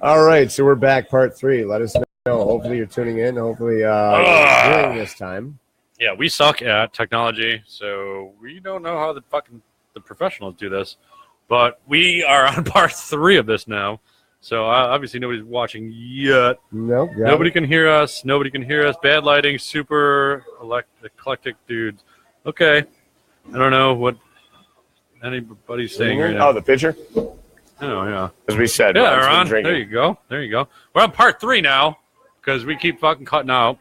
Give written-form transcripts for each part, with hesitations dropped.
All right, so we're back, part 3. Let us know. Hopefully you're tuning in. Hopefully you're hearing this time. Yeah, we suck at technology, so we don't know how the professionals do this. But we are on part 3 of this now. So obviously nobody's watching yet. Nope. Nobody can hear us. Nobody can hear us. Bad lighting, super eclectic dudes. Okay. I don't know what anybody's saying right now. Oh, the picture? Oh, yeah. As we said. Yeah, Ron. There you go. We're on part 3 now because we keep fucking cutting out.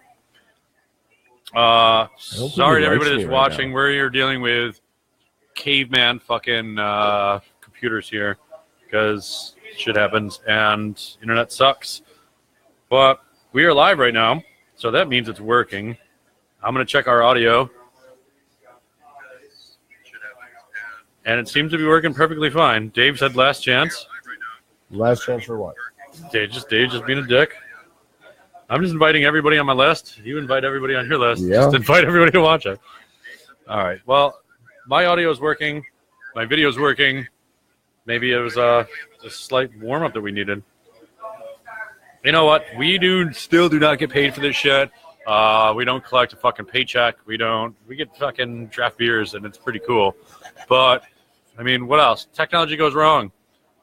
Sorry to everybody that's watching. We're dealing with caveman fucking computers here because shit happens and internet sucks. But we are live right now, so that means it's working. I'm going to check our audio. And it seems to be working perfectly fine. Dave said last chance. Last chance for what? Dave just being a dick. I'm just inviting everybody on my list. You invite everybody on your list. Yeah. Just invite everybody to watch it. All right. Well, my audio is working. My video is working. Maybe it was a slight warm-up that we needed. You know what? We still do not get paid for this shit. We don't collect a fucking paycheck. We get fucking draft beers, and it's pretty cool. But I mean, what else? Technology goes wrong.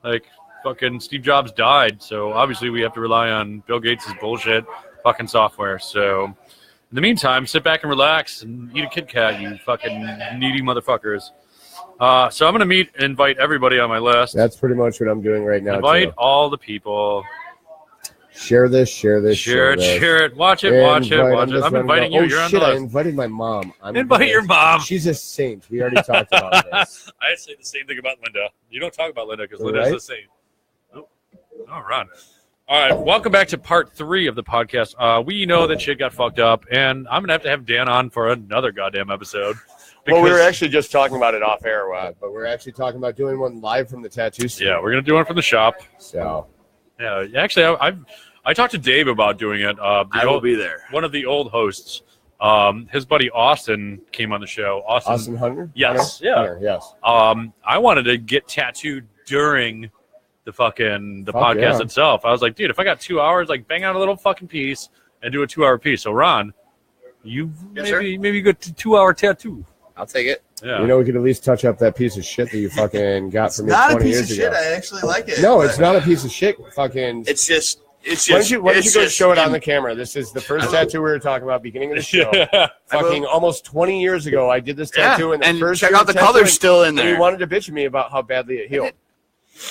Like, fucking Steve Jobs died, so obviously we have to rely on Bill Gates' bullshit fucking software. So, in the meantime, sit back and relax and eat a Kit Kat, you fucking needy motherfuckers. So I'm going to invite everybody on my list. That's pretty much what I'm doing right now. Invite all the people. Share this. Share it. Watch it. I'm inviting you. You're on the list. I invited my mom. Invite your mom. She's a saint. We already talked about this. I say the same thing about Linda. You don't talk about Linda because Linda's the saint. Oh, Ron. All right, welcome back to part 3 of the podcast. We know that shit got fucked up, and I'm going to have Dan on for another goddamn episode. Well, we were actually just talking about it off air, but we're actually talking about doing one live from the tattoo studio. Yeah, we're going to do one from the shop. So... Yeah, actually, I talked to Dave about doing it. I will be there. One of the old hosts, his buddy Austin came on the show. Austin Hunter? Yes, Hunter? yeah. Hunter, yes. I wanted to get tattooed during the podcast itself. I was like, dude, if I got 2 hours, like bang out a little fucking piece and do a 2 hour piece. So Ron, you maybe get a 2 hour tattoo. I'll take it. Yeah. You know, we could at least touch up that piece of shit that you fucking got from me 20 years ago. It's not a piece of shit. I actually like it. No, it's not a piece of shit. Fucking. It's just. Why don't you go show it on the camera? This is the first tattoo we were talking about beginning of the show. Fucking almost 20 years ago, I did this tattoo, and the first check out the color's still in there. And you wanted to bitch at me about how badly it healed.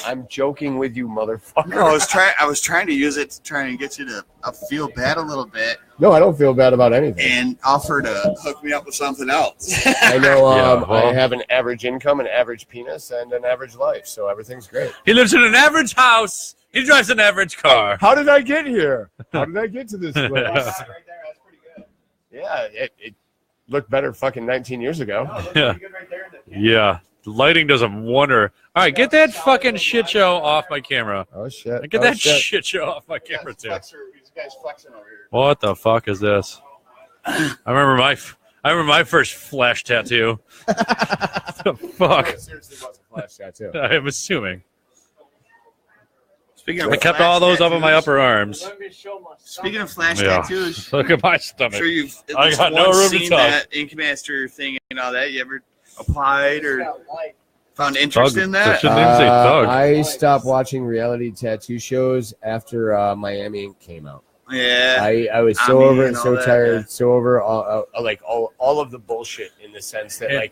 I'm joking with you, motherfucker. No, I was trying to use it to try and get you to feel bad a little bit. No, I don't feel bad about anything. And offer to hook me up with something else. I know. I have an average income, an average penis, and an average life, so everything's great. He lives in an average house. He drives an average car. How did I get here? How did I get to this place? Right there, that's pretty good. Yeah, it looked better fucking 19 years ago. Yeah. Yeah. The lighting does a wonder. All right, get that fucking shit show off my camera. Oh, shit. Get that shit show off my camera, too. These guys flexing over here. What the fuck is this? I remember my first flash tattoo. The fuck? It seriously was a flash tattoo. I'm assuming. Speaking I kept all those up on my upper arms. Speaking of flash tattoos, Look at my stomach. I'm sure you've at I least got no once room to seen talk. that Ink Master thing and all that. You ever applied or found interest in that? Shouldn't even say thug. I stopped watching reality tattoo shows after Miami Ink came out. Yeah. I was so over it, so that, tired, so over all of the bullshit in the sense that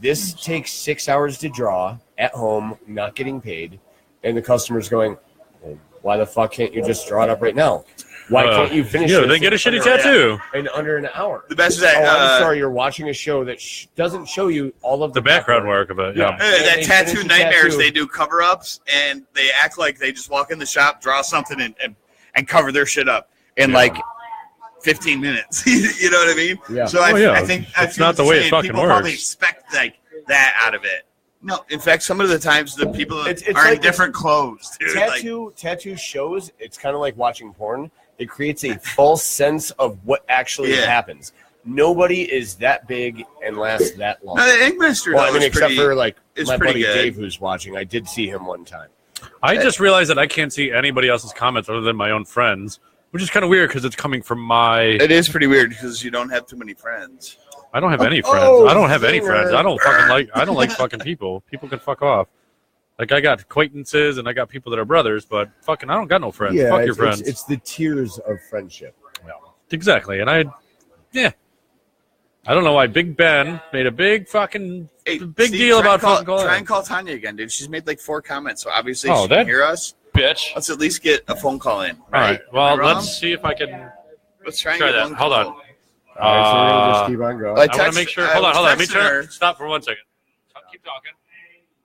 this takes 6 hours to draw at home, not getting paid, and the customer's going, well, why the fuck can't you just draw it up right now? Why can't you finish it? Then get a shitty tattoo in under an hour. The best is that. I'm sorry, you're watching a show that doesn't show you all of the background work of it. Yeah. That tattoo nightmares, they do cover-ups, and they act like they just walk in the shop, draw something, and cover their shit up in like 15 minutes. You know what I mean? Yeah. So I think it's not the way it fucking people works. Probably expect like that out of it. No, in fact, some of the times the people are like in different clothes. Dude. Tattoo shows, it's kind of like watching porn. It creates a false sense of what actually happens. Nobody is that big and lasts that long. No, the Ink Master, except for like my buddy good. Dave, who's watching. I did see him one time. I just realized that I can't see anybody else's comments other than my own friends, which is kind of weird because it's coming from my. It is pretty weird because you don't have too many friends. I don't have any friends. I don't have any friends. I don't like fucking people. People can fuck off. Like, I got acquaintances and I got people that are brothers, but fucking I don't got no friends. Yeah, Fuck your friends. It's the tiers of friendship. Exactly. And I don't know why Big Ben made a big fucking Steve, deal about fucking calling. Try and call Tanya again, dude. She's made like 4 comments, so obviously Oh, she can that- hear us. Bitch. Let's at least get a phone call in. All right. Well, Am I wrong? let's see if I can Let's try and try get that. one Hold call. on. All right, so we're gonna just keep on going. I I want to text- make sure. I Hold on. was Let me texting turn. her. Stop for 1 second. Keep talking.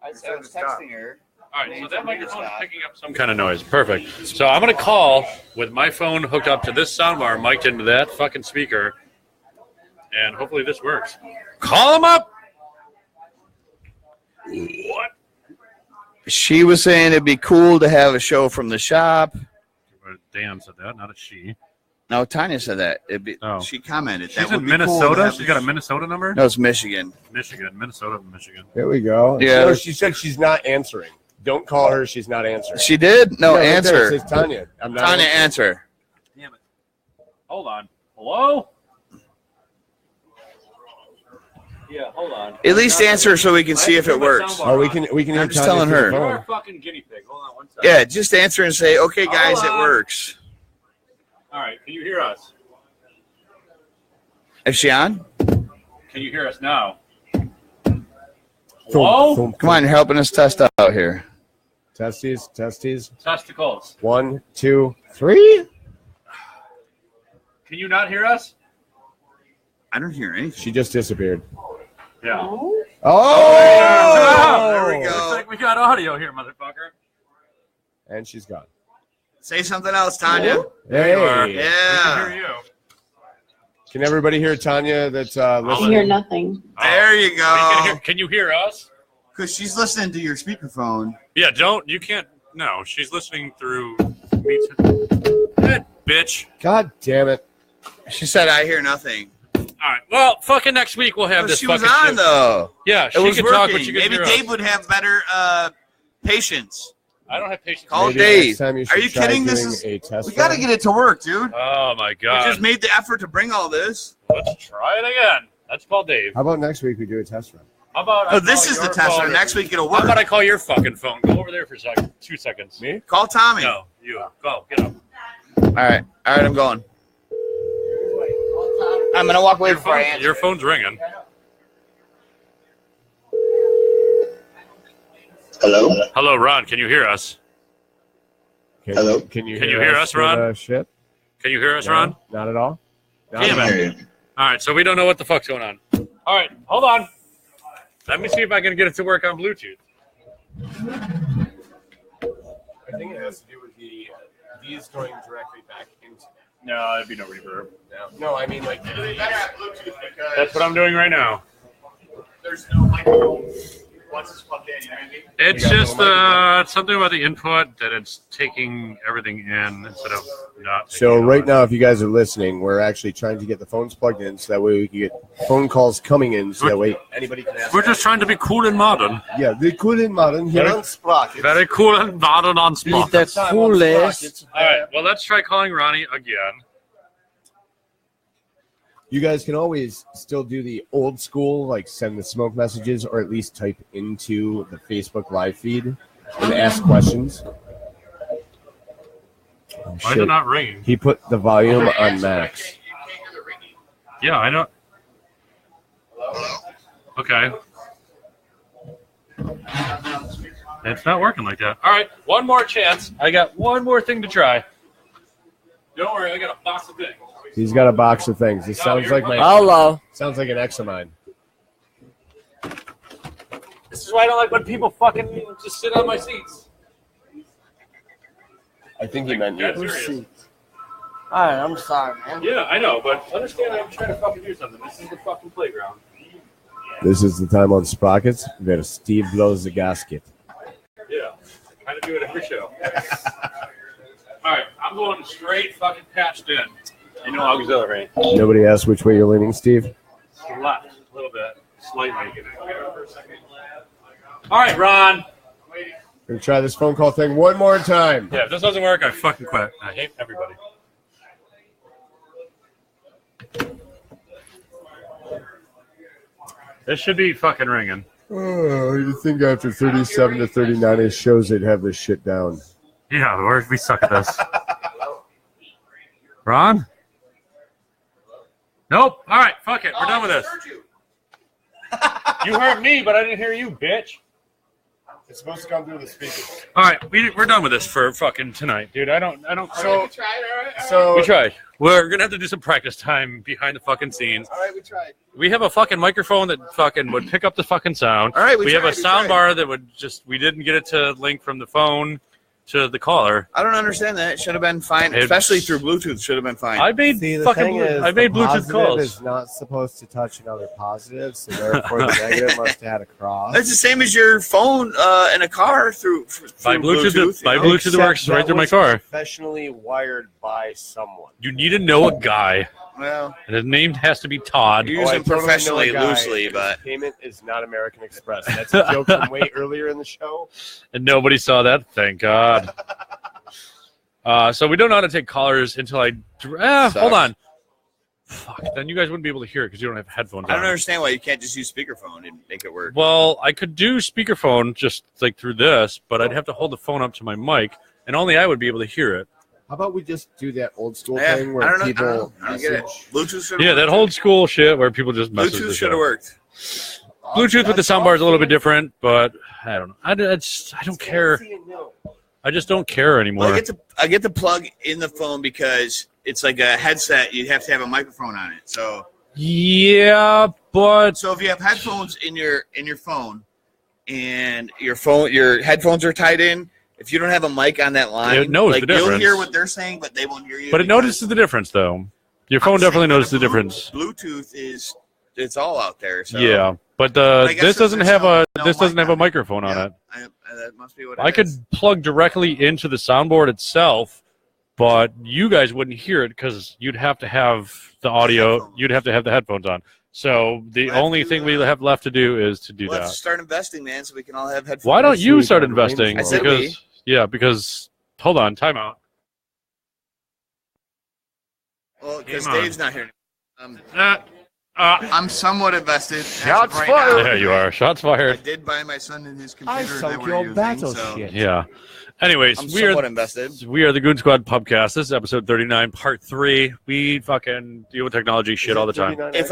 I was texting her. All right, so that microphone is picking up some kind of noise. Perfect. So I'm going to call with my phone hooked up to this soundbar, mic'd into that fucking speaker, and hopefully this works. Call him up! What? She was saying it'd be cool to have a show from the shop. Dan said that, not a she. No, Tanya said that. Oh. She commented. She's that would in be cool to Minnesota? have She's got a Minnesota number? No, it's Michigan. Minnesota, Michigan. There we go. Yeah. No, she said she's not answering. Don't call her. She's not answering. She did? No, Yeah, right there, answer. it says Tanya. I'm not Tanya, answering. answer. Damn it. Hold on. Hello? Yeah, hold on. At least answer so we can see if it works. Oh, we can hear I'm just Tanya telling through her. the You're phone. a fucking guinea pig. Hold on 1 second. Yeah, just answer and say, okay, guys, it Hold on. works. All right, can you hear us? Is she on? Can you hear us now? Thump, Hello? thump, Come on, you're helping us test out here. Testes. Testicles. 1, 2, 3. Can you not hear us? I don't hear anything. She just disappeared. Yeah. Oh! There we go. Looks like we got audio here, motherfucker. And she's gone. Say something else, Tanya. There you are. Hey. We Yeah. can hear you. Can everybody hear Tanya that's I listening? hear nothing. There you go. Can you hear us? Because she's listening to your speakerphone. Yeah, you can't. No, she's listening through me. That bitch. God damn it. She said, I hear nothing. All right. Well, fucking next week we'll have But this she was fucking on, shit. though. Yeah, It she was can working. talk, but she can Maybe hear Dave us. would have better patience. I don't have patience. Call Maybe Dave. next time you Are should you try kidding? This doing is. a test We got to run. get it to work, dude. Oh my We god. just made the effort to bring all this. Let's try it again. Let's call Dave. How about next week we do a test run? How about? Oh, I this call is the your test. phone? Next week it'll How about work. I call your fucking phone? Go over there for a second. 2 seconds. Me? Call Tommy. No, you. Go. Get up. All right, I'm going. I'm gonna walk away Your, before I phone, answer. your phone's ringing. Hello? Hello, Ron. Can you hear us? Hello? Can you Can you hear us, through Ron? the shit? Can you hear us, No, Ron? Not at all. Not Damn at it. all. Hear you. All right, so we don't know what the fuck's going on. All right, hold on. Let me see if I can get it to work on Bluetooth. I think it has to do with these going directly back into. No, there'd be no reverb. No, I mean like. That's what I'm doing right now. There's no microphone once it's plugged in. You know what I mean? It's You got just no something about the input that it's taking everything in instead of not. So taking it right out. now, if you guys are listening, we're actually trying to get the phones plugged in, so that way we can get phone calls coming in, so that way anybody can ask. We're just trying to be cool and modern. Yeah, the cool and modern here Very- on Sprocket. Very cool and modern on spot. The Time on coolest. Sprocket. All right, well, let's try calling Ronnie again. You guys can always still do the old school, like send the smoke messages, or at least type into the Facebook live feed and ask questions. Oh, Why is shit. it not ringing? He put the volume on max. Yeah, I know. Okay. It's not working like that. All right, one more chance. I got one more thing to try. Don't worry, I got a box of things. He's got a box of things. This sounds like my Hello. sounds like an ex of mine. This is why I don't like when people fucking just sit on my seats. I think he meant That's you. serious. All right, I'm sorry, man. Yeah, I know, but understand I'm trying to fucking do something. This is the fucking playground. This is the time on Sprockets where Steve blows the gasket. Yeah, kind of do it every show. All right, I'm going straight fucking patched in. You know, auxiliary. Nobody asked which way you're leaning, Steve. Left, a little bit, slightly. All right, Ron. Gonna try this phone call thing one more time. Yeah, if this doesn't work, I fucking quit. I hate everybody. This should be fucking ringing. Oh, you think after 37 to 39 shows they'd have this shit down? Yeah, we suck at this. Ron? Nope. All right, fuck it. We're done with this. You heard me, but I didn't hear you, bitch. It's supposed to come through the speakers. All right, we're done with this for fucking tonight, dude. I don't. So We tried. We're gonna have to do some practice time behind the fucking scenes. All right, we tried. We have a fucking microphone that fucking would pick up the fucking sound. All right, we have a tried. sound bar that would just. We didn't get it to link from the phone to the caller. I don't understand that. It should have been fine, It's- especially through Bluetooth. Should have been fine. I made I made Bluetooth positive calls. is not supposed to touch another positive, so therefore the negative must have had a cross. It's the same as your phone in a car through My Bluetooth, my you know? Bluetooth works right through my car. Professionally wired by someone. You need to know a guy, Well, and his name has to be Todd. you use I them totally know professionally a guy loosely, whose but payment is not American Express. That's a joke from way earlier in the show. And nobody saw that. Thank God. So we don't know how to take callers until hold on. Fuck. Then you guys wouldn't be able to hear it because you don't have headphones I don't on. understand why you can't just use speakerphone and make it work. Well, I could do speakerphone just like through this, but I'd have to hold the phone up to my mic, and only I would be able to hear it. How about we just do that old school Yeah, thing I where don't know. people I don't get it. message? Bluetooth should. Yeah, that old school shit where people just message. Bluetooth the should show. have worked. Bluetooth with the soundbar is a little bit different, but I don't know. I don't care. I just don't care anymore. Well, I get the plug in the phone because it's like a headset. You have to have a microphone on it. So Yeah, but if you have headphones in your phone, and your headphones are tied in, if you don't have a mic on that line, It knows like the difference. you'll hear what they're saying, but they won't hear you. it because notices the difference though. Your phone I'm saying definitely that notices the difference. Bluetooth it's all out there. So Yeah, but I guess this doesn't there's have no this doesn't mic have a on it. microphone on Yeah, it. that must be what it I could is. plug directly into the soundboard itself, but you guys wouldn't hear it because you'd have to have the audio. headphones. You'd have to have the headphones on. So the We'll have only to, thing we have left to do is to do Let's that. start investing, man, so we can all have headphones. Why don't you Next start week on investing? I said Because hold on, time out. Well, because Game on. Dave's not here. Uh, I'm somewhat invested. as of Shots right fired. now. there you are. Shots I fired. did buy my son and his I computer. sunk that we're your using, battle so shit. Yeah. Anyways, I'm we somewhat are invested. the Goon Squad Pubcast. This is episode 39, part 3. We fucking deal with technology shit all the time. If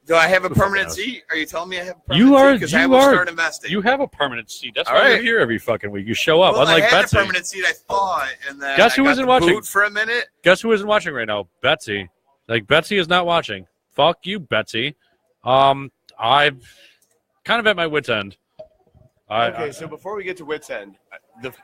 do I have a permanent seat? Are you telling me I have a permanent You are- seat? Because I you will are- start investing. You have a permanent seat. That's All why you're right. here every fucking week. You show up. well, Unlike I had Betsy. a permanent seat, I thought, and then Guess I who got isn't the watching? boot for a minute. Guess who isn't watching right now? Betsy. Like, Betsy is not watching. Fuck you, Betsy. I'm kind of at my wit's end. Okay, so before we get to wit's end,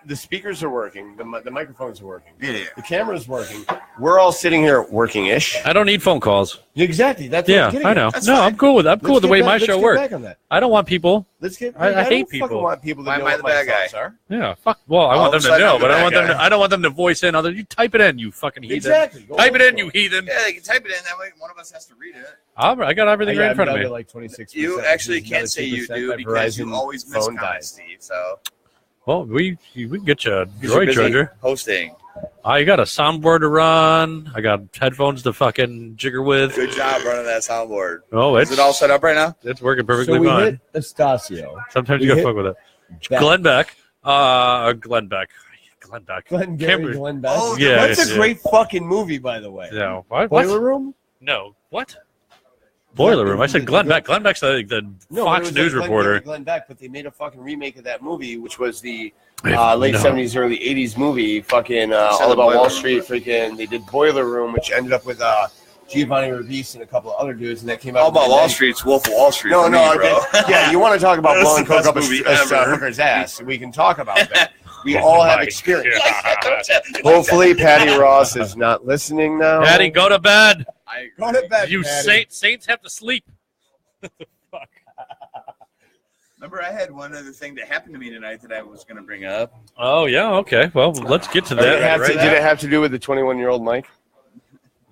the speakers are working, the microphones are working, Yeah. the camera's working. We're all sitting here working-ish. I don't need phone calls. Exactly. That's what Yeah, I'm getting I at. know. That's No, fine. I'm cool with that. I'm cool with the way my show works. Back on that. I don't want people. Let's get. I don't hate fucking people. want people to Why know am I what the my bad guy? thoughts are. Yeah, fuck. Well, I All want of them a to sudden know, I'm but the I want bad them. To, guy. I don't want them to voice in. Other, you type it in, you fucking heathen. Exactly. Go Type it for in, you heathen. Yeah, they can type it in. That way one of us has to read it. I got everything right in front of me. Like 26%, You which actually is can't say you 2% do by because you Verizon always miss phone comments, dies. Steve. So Well, we can get you a because you're droid busy charger. hosting. I got a soundboard to run. I got headphones to fucking jigger with. Good job running that soundboard. Oh, Is it all set up right now? it's working So perfectly we fine. hit Estacio. Sometimes we you gotta hit fuck with it. Beck. Glenn Beck. Glenn Beck. Glenn Beck. Glenn Gary, Cameron- Glenn Beck. Oh, Yeah, That's a yeah. great fucking movie, by the way. No. What? Boiler Room? No. What? Boiler Room. I said Glenn Beck. Glenn Beck's the No, Fox it was News Glenn reporter. Gary, Glenn Beck, but they made a fucking remake of that movie, which was the No. late 70s, early 80s movie, fucking all the about Boiler Wall Room. Street. Freaking, they did Boiler Room, which ended up with Giovanni Ribisi and a couple of other dudes, and that came out. All about in the Wall 90s. Street's Wolf of Wall Street. No, for no, me, bro. yeah, you want to talk about That's blowing the coke best up movie a ever. hooker's ass? We can talk about that. We Oh all have my experience. God. Hopefully, Patty Ross is not listening now. Patty, go to bed. I go to bed. You Patty. saints have to sleep. Fuck. remember I had one other thing that happened to me tonight that I was going to bring up. Oh yeah. Okay. Well, let's get to Did it, that. did it have to do with the 21-year-old Mike?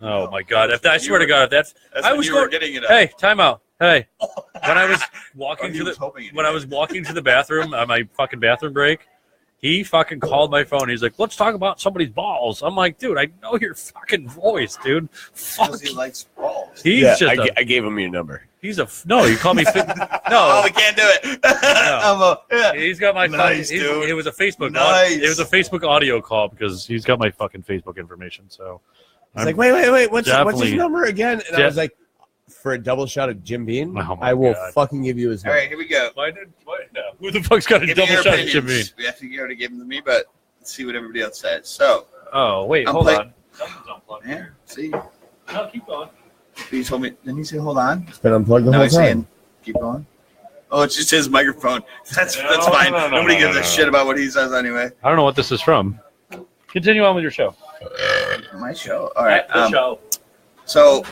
Oh my God! I swear to God, if that's That's I when was you were going- getting it up. Hey, time out. Hey, when I was Oh, walking he to was the hoping it when I did. was walking to the bathroom on my fucking bathroom break, He fucking called my phone. He's like, let's talk about somebody's balls. I'm like, dude, I know your fucking voice, dude. Fuck. Because he likes balls. He's Yeah, just I gave him your number. he's a no. You call me Oh, we can't do it. Yeah. He's got my Nice, fucking. dude. It was a Facebook. Nice. It was a Facebook audio call because he's got my fucking Facebook information. So He's like, wait, what's his definitely- number again? And I Yeah. was like, for a double shot of Jim Beam, Oh my I will God. fucking give you his All number. right, here we go. who the fuck's got a Give me double your shot of Jim opinions. Beam? We have to already give them to me, but let's see what everybody else says. So, Oh wait, I'm hold play- on. Something's unplugged. yeah, see, No, keep going. he told me. Didn't he say hold on? It's been unplugged the No, whole he's time. saying keep going. Oh, it's just his microphone. That's fine. no, Nobody gives no, a no. shit about what he says anyway. I don't know what this is from. Continue on with your show. My show. All right. show. So,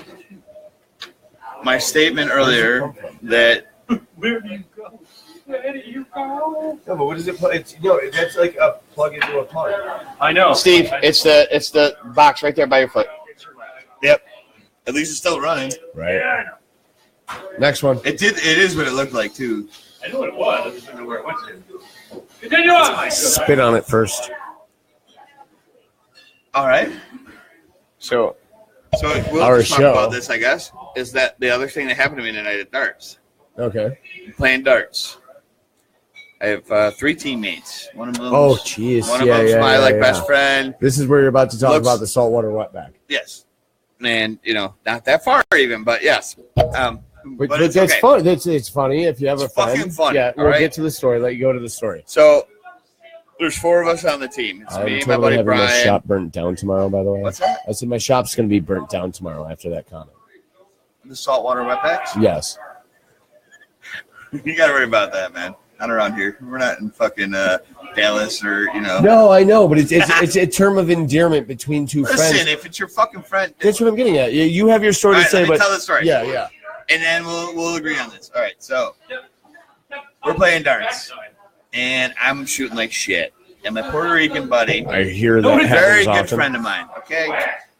my statement earlier that Where do you go? Where do you go? No, but what is it? It's, that's like a plug into a plug. I know. Steve, it's the box right there by your foot. at least it's still running. Right. Next one. It is what it looked like too. I knew what it was. I just didn't know where it went to. Continue on. Spit on it first. All right. So So we'll Our just talk show. about this, I guess. Is that the other thing that happened to me tonight at darts? okay. Playing darts. I have 3 teammates. One of them. Oh, jeez. One of Yeah, them's yeah, my yeah, best yeah. friend. This is where you're about to talk Looks- about the saltwater wetback. Yes. And not that far even, but yes. But it's that's okay. fun. It's funny if you have It's a friend. fucking fun, Yeah, all we'll right? get to the story. Let you go to the story. So there's 4 of us on the team. It's I'm me, totally my buddy having my Brian. shop burnt down tomorrow. By the way, What's that? I said my shop's going to be burnt down tomorrow after that comment. The saltwater wetbacks. Yes. You gotta worry about that, man. Not around here. We're not in fucking Dallas or No, I know, but it's a term of endearment between two Listen, friends. if it's your fucking friend, That's what I'm getting at. You have your story all to right, say, let me but tell the story. yeah. And then we'll agree on this. All right, so we're playing darts, and I'm shooting like shit. And my Puerto Rican buddy, I hear that a very happens good often. friend of mine, okay,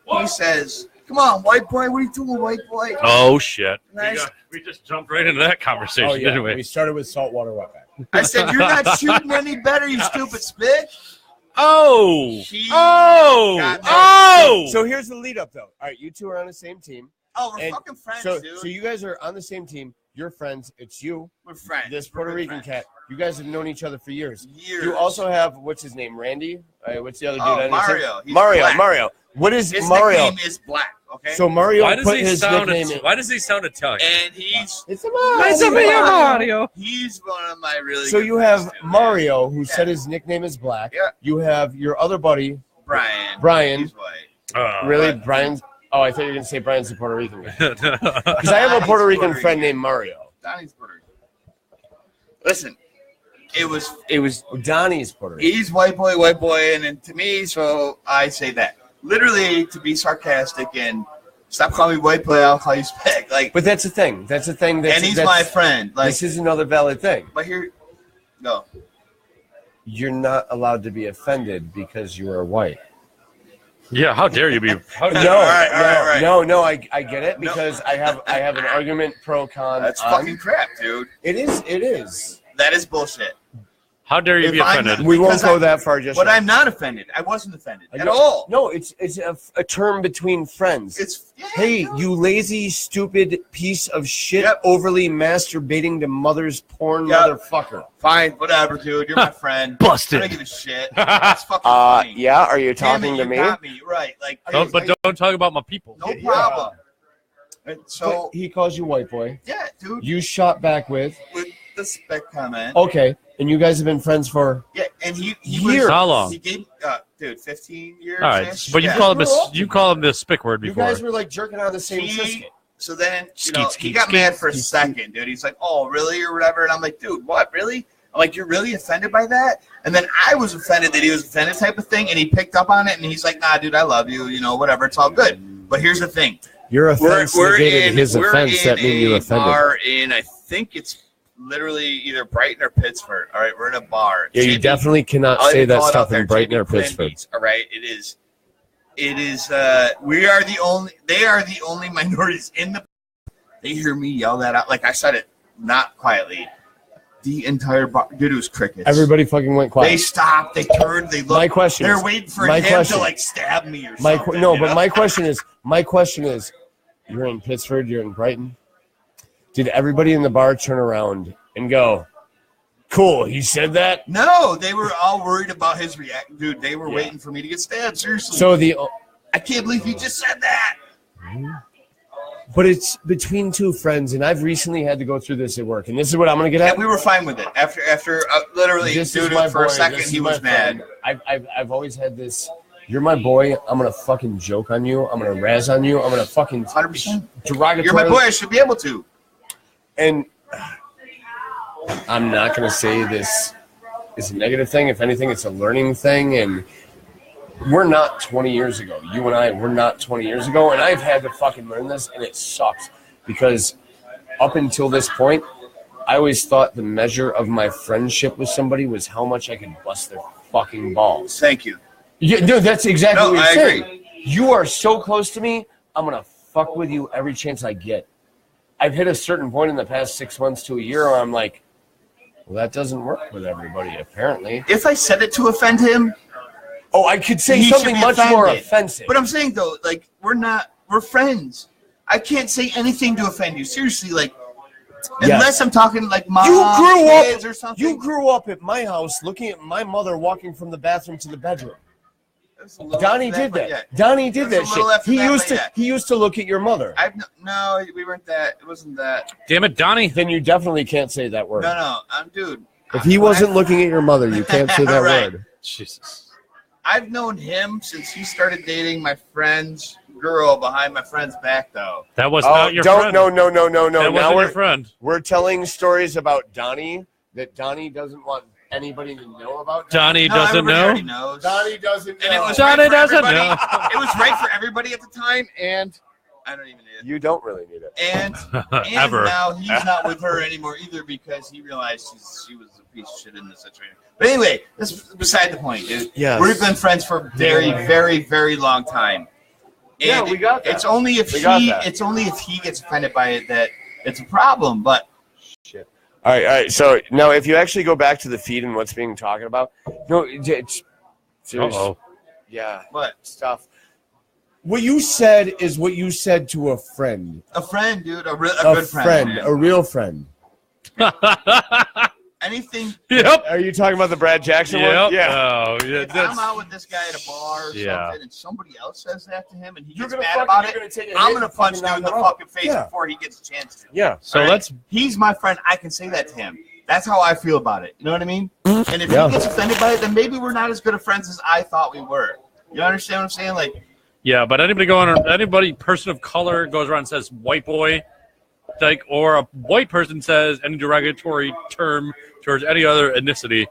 he says, "Come on, white boy, what are you doing, white boy?" Oh shit! Nice. We just jumped right into that conversation, Oh yeah, didn't we? we started with saltwater wetback. I said, "You're not shooting any better, you stupid spit." Oh! He Oh! got Oh! So here's the lead up, though. All right, you two are on the same team. Oh, we're And fucking friends, So dude. you guys are on the same team. You're friends. It's you, We're friends. this We're Puerto good Rican friends. cat. You guys have known each other for years. Years. You also have what's his name, Randy. What's the other dude? Oh, on your team? Mario. He's Mario. black. Mario. What is His Mario? nickname is Black. Okay. So Mario why does put he his sound? nickname in. Why does he sound Italian? and he's It's a Mario. he's one of my really. So good you friends, have too, Mario, who Yeah. said his nickname is Black. Yeah. You have your other buddy, Brian. Brian. He's white. Really, But- Brian's. Oh, I thought you were gonna say Brian's the Puerto Rican guy. Because Because I have a Puerto Rican Puerto friend Rican. named Mario. Donnie's Puerto Rican. Listen, it was. Donnie's Puerto Rican. He's white boy, and then to me, so I say that literally to be sarcastic and stop calling me white boy. I'll call you spec. Like, But that's the thing. That's the thing. and he's my friend. Like, This is another valid thing. but here, no. You're not allowed to be offended because you are white. yeah, how dare you be? How dare No, All right. no, I get it No. because I have an argument pro con. That's on. fucking crap, dude. It is. That is bullshit. How dare you If be I'm offended? not- We won't Because go I- that far just But yet. I'm not offended. I wasn't offended I at know- all. No, it's a term between friends. It's yeah, Hey, dude. you lazy, stupid piece of shit, Yep. overly masturbating to mother's porn Yep. motherfucker. Fine, whatever, dude. You're my friend. Busted. I don't give a shit. That's fucking funny. Yeah, are you Damn talking it, to you me? got me right. Like, Don't, but don't talk about my people. no Yeah. problem. And But so he calls you white boy. yeah, dude. You shot back with, With the spec comment. okay, and you guys have been friends for Yeah, and he Years. was, How long? He gave dude 15 years. All right, but you call him the spick word You before. guys were like jerking on the same He- sisket. So then he Skeet, got skeet, mad for a skeet, second, dude. He's like, "Oh, really?" or whatever, and I'm like, "Dude, what? Really?" I'm like, "You're really offended by that?" And then I was offended that he was offended, type of thing, and he picked up on it, and he's like, "Nah, dude, I love you. You know, whatever. It's all good." But here's the thing: Your offense negated his offense. That made you a offended. bar in, I think it's literally either Brighton or Pittsburgh. All right, we're in a bar. Yeah, you JB definitely cannot I'll say even that call it out stuff there, in Brighton JB or Quinn Pittsburgh. Beats, all right, it is. We are the only. They are the only minorities in the. They hear me yell that out. Like I said it not quietly. The entire bar, dude, it was crickets. Everybody fucking went quiet. They stopped. They turned. They looked. My question They're is- waiting for my him question- to like stab me or My something. no, you but know? my question is, you're in Pittsford, you're in Brighton. Did everybody in the bar turn around and go, "Cool, he said that"? No, they were all worried about his reaction, dude. They were waiting for me to get stabbed. Seriously. So I can't believe he just said that. but it's between two friends, and I've recently had to go through this at work, and this is what I'm gonna get at. And we were fine with it. After literally, This is dude, my for a boy, second, this he is my was mad. friend. I've always had this. You're my boy. I'm gonna fucking joke on you. I'm gonna razz on you. I'm gonna fucking 100%. derogatory. You're my boy. I should be able to. And I'm not gonna say this is a negative thing. If anything, it's a learning thing. And we're not 20 years ago. You and I, we're not 20 years ago. And I've had to fucking learn this, and it sucks because up until this point, I always thought the measure of my friendship with somebody was how much I could bust their fucking balls. Thank you. Yeah, no, that's exactly No, what you're I saying. agree. You are so close to me, I'm going to fuck with you every chance I get. I've hit a certain point in the past 6 months to a year where I'm like, well, that doesn't work with everybody, apparently. If I said it to offend him, Oh, I could say he should something be much more offended. offensive. But I'm saying though, like we're friends. I can't say anything to offend you. Seriously, like Yes. unless I'm talking like mom, You grew up- kids or something. You grew up at my house looking at my mother walking from the bathroom to the bedroom. That's a little Donnie after did but that. yeah. Donnie did That's that a little shit. after He that, used but to yeah. he used to look at your mother. No, we weren't that. It wasn't that. Damn it, Donnie. Then you definitely can't say that word. No, I'm dude. If he wasn't looking at your mother, you can't say that Right. word. Jesus. I've known him since he started dating my friend's girl behind my friend's back, though. That was Oh, not your don't friend. no. That Now wasn't your friend. we're telling stories about Donnie that Donnie doesn't want anybody to know about. Donnie No, doesn't everybody know. already knows. Donnie doesn't know. And it was Donnie right for doesn't everybody. know. It was right for everybody at the time, and I don't even need it. You don't really need it. And Ever. now he's not with her anymore either because he realized she was a piece of shit in this situation. But anyway, that's beside the point, dude. Yes. We've been friends for a very, very, very long time. Yeah, we got that. It's only if We got he that. it's only if he gets offended by it that it's a problem. But Shit. All right. So now, if you actually go back to the feed and what's being talked about, no, it's serious. Uh-oh. Yeah, what? stuff. What you said is what you said to a friend, A friend, dude, a a good friend. man. a real friend. Anything. Yep. Are you talking about the Brad Jackson Yep. one? Yeah. Oh, yeah. If That's, I'm out with this guy at a bar or Yeah. something, and somebody else says that to him, and he You're gets gonna mad fucking, about you're it, gonna take a I'm hit gonna and punch fucking him in knock the him out. fucking face Yeah. before he gets a chance to. Yeah. so All right? let's. He's my friend. I can say that to him. That's how I feel about it. You know what I mean? And if Yeah. he gets offended by it, then maybe we're not as good of friends as I thought we were. You understand what I'm saying? Like, Yeah, but anybody person of color goes around and says white boy, like, or a white person says any derogatory term towards any other ethnicity,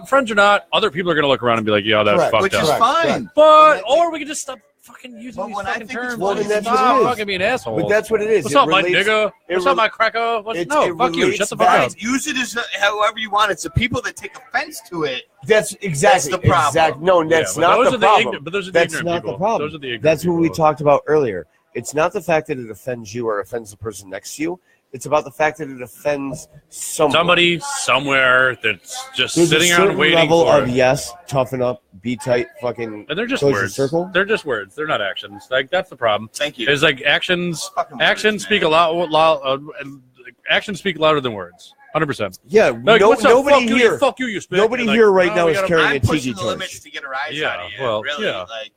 friends or not, other people are gonna look around and be like, "Yeah, that's Correct. fucked which up." is Correct. fine. But or we can just stop fucking using But these when I fucking think it's terms. Well, Like, then that's what stop it is. fucking being assholes. But that's what it is. What's It up, my relates- nigga? it What's up, re- my cracko? What's, it no, fuck you. relates Shut the fuck back- up. Use it as however you want. It's the people that take offense to it. That's exactly That's the problem. Exact, no, that's Yeah, but not those the are the problem. ignorant- but those are the That's ignorant not people. the problem. Those are the ignorant That's what we people. talked about earlier. It's not the fact that it offends you or offends the person next to you. It's about the fact that it offends someone. Somebody somewhere that's just There's sitting a around certain waiting level for of it. yes, toughen up, be tight, fucking. And they're just close your words. circle. They're just words. They're not actions. Like that's the problem. Thank you. Is like actions. Fucking Actions words, speak man. a lot. Actions speak louder than words. 100%. Yeah, Like, what's up? nobody fuck here. You, fuck you, you spit. Nobody And, like, here right oh, now we is gotta- carrying I'm a pushing tiki the torch. limits to get a rise Yeah, out of you. well, really, yeah. like.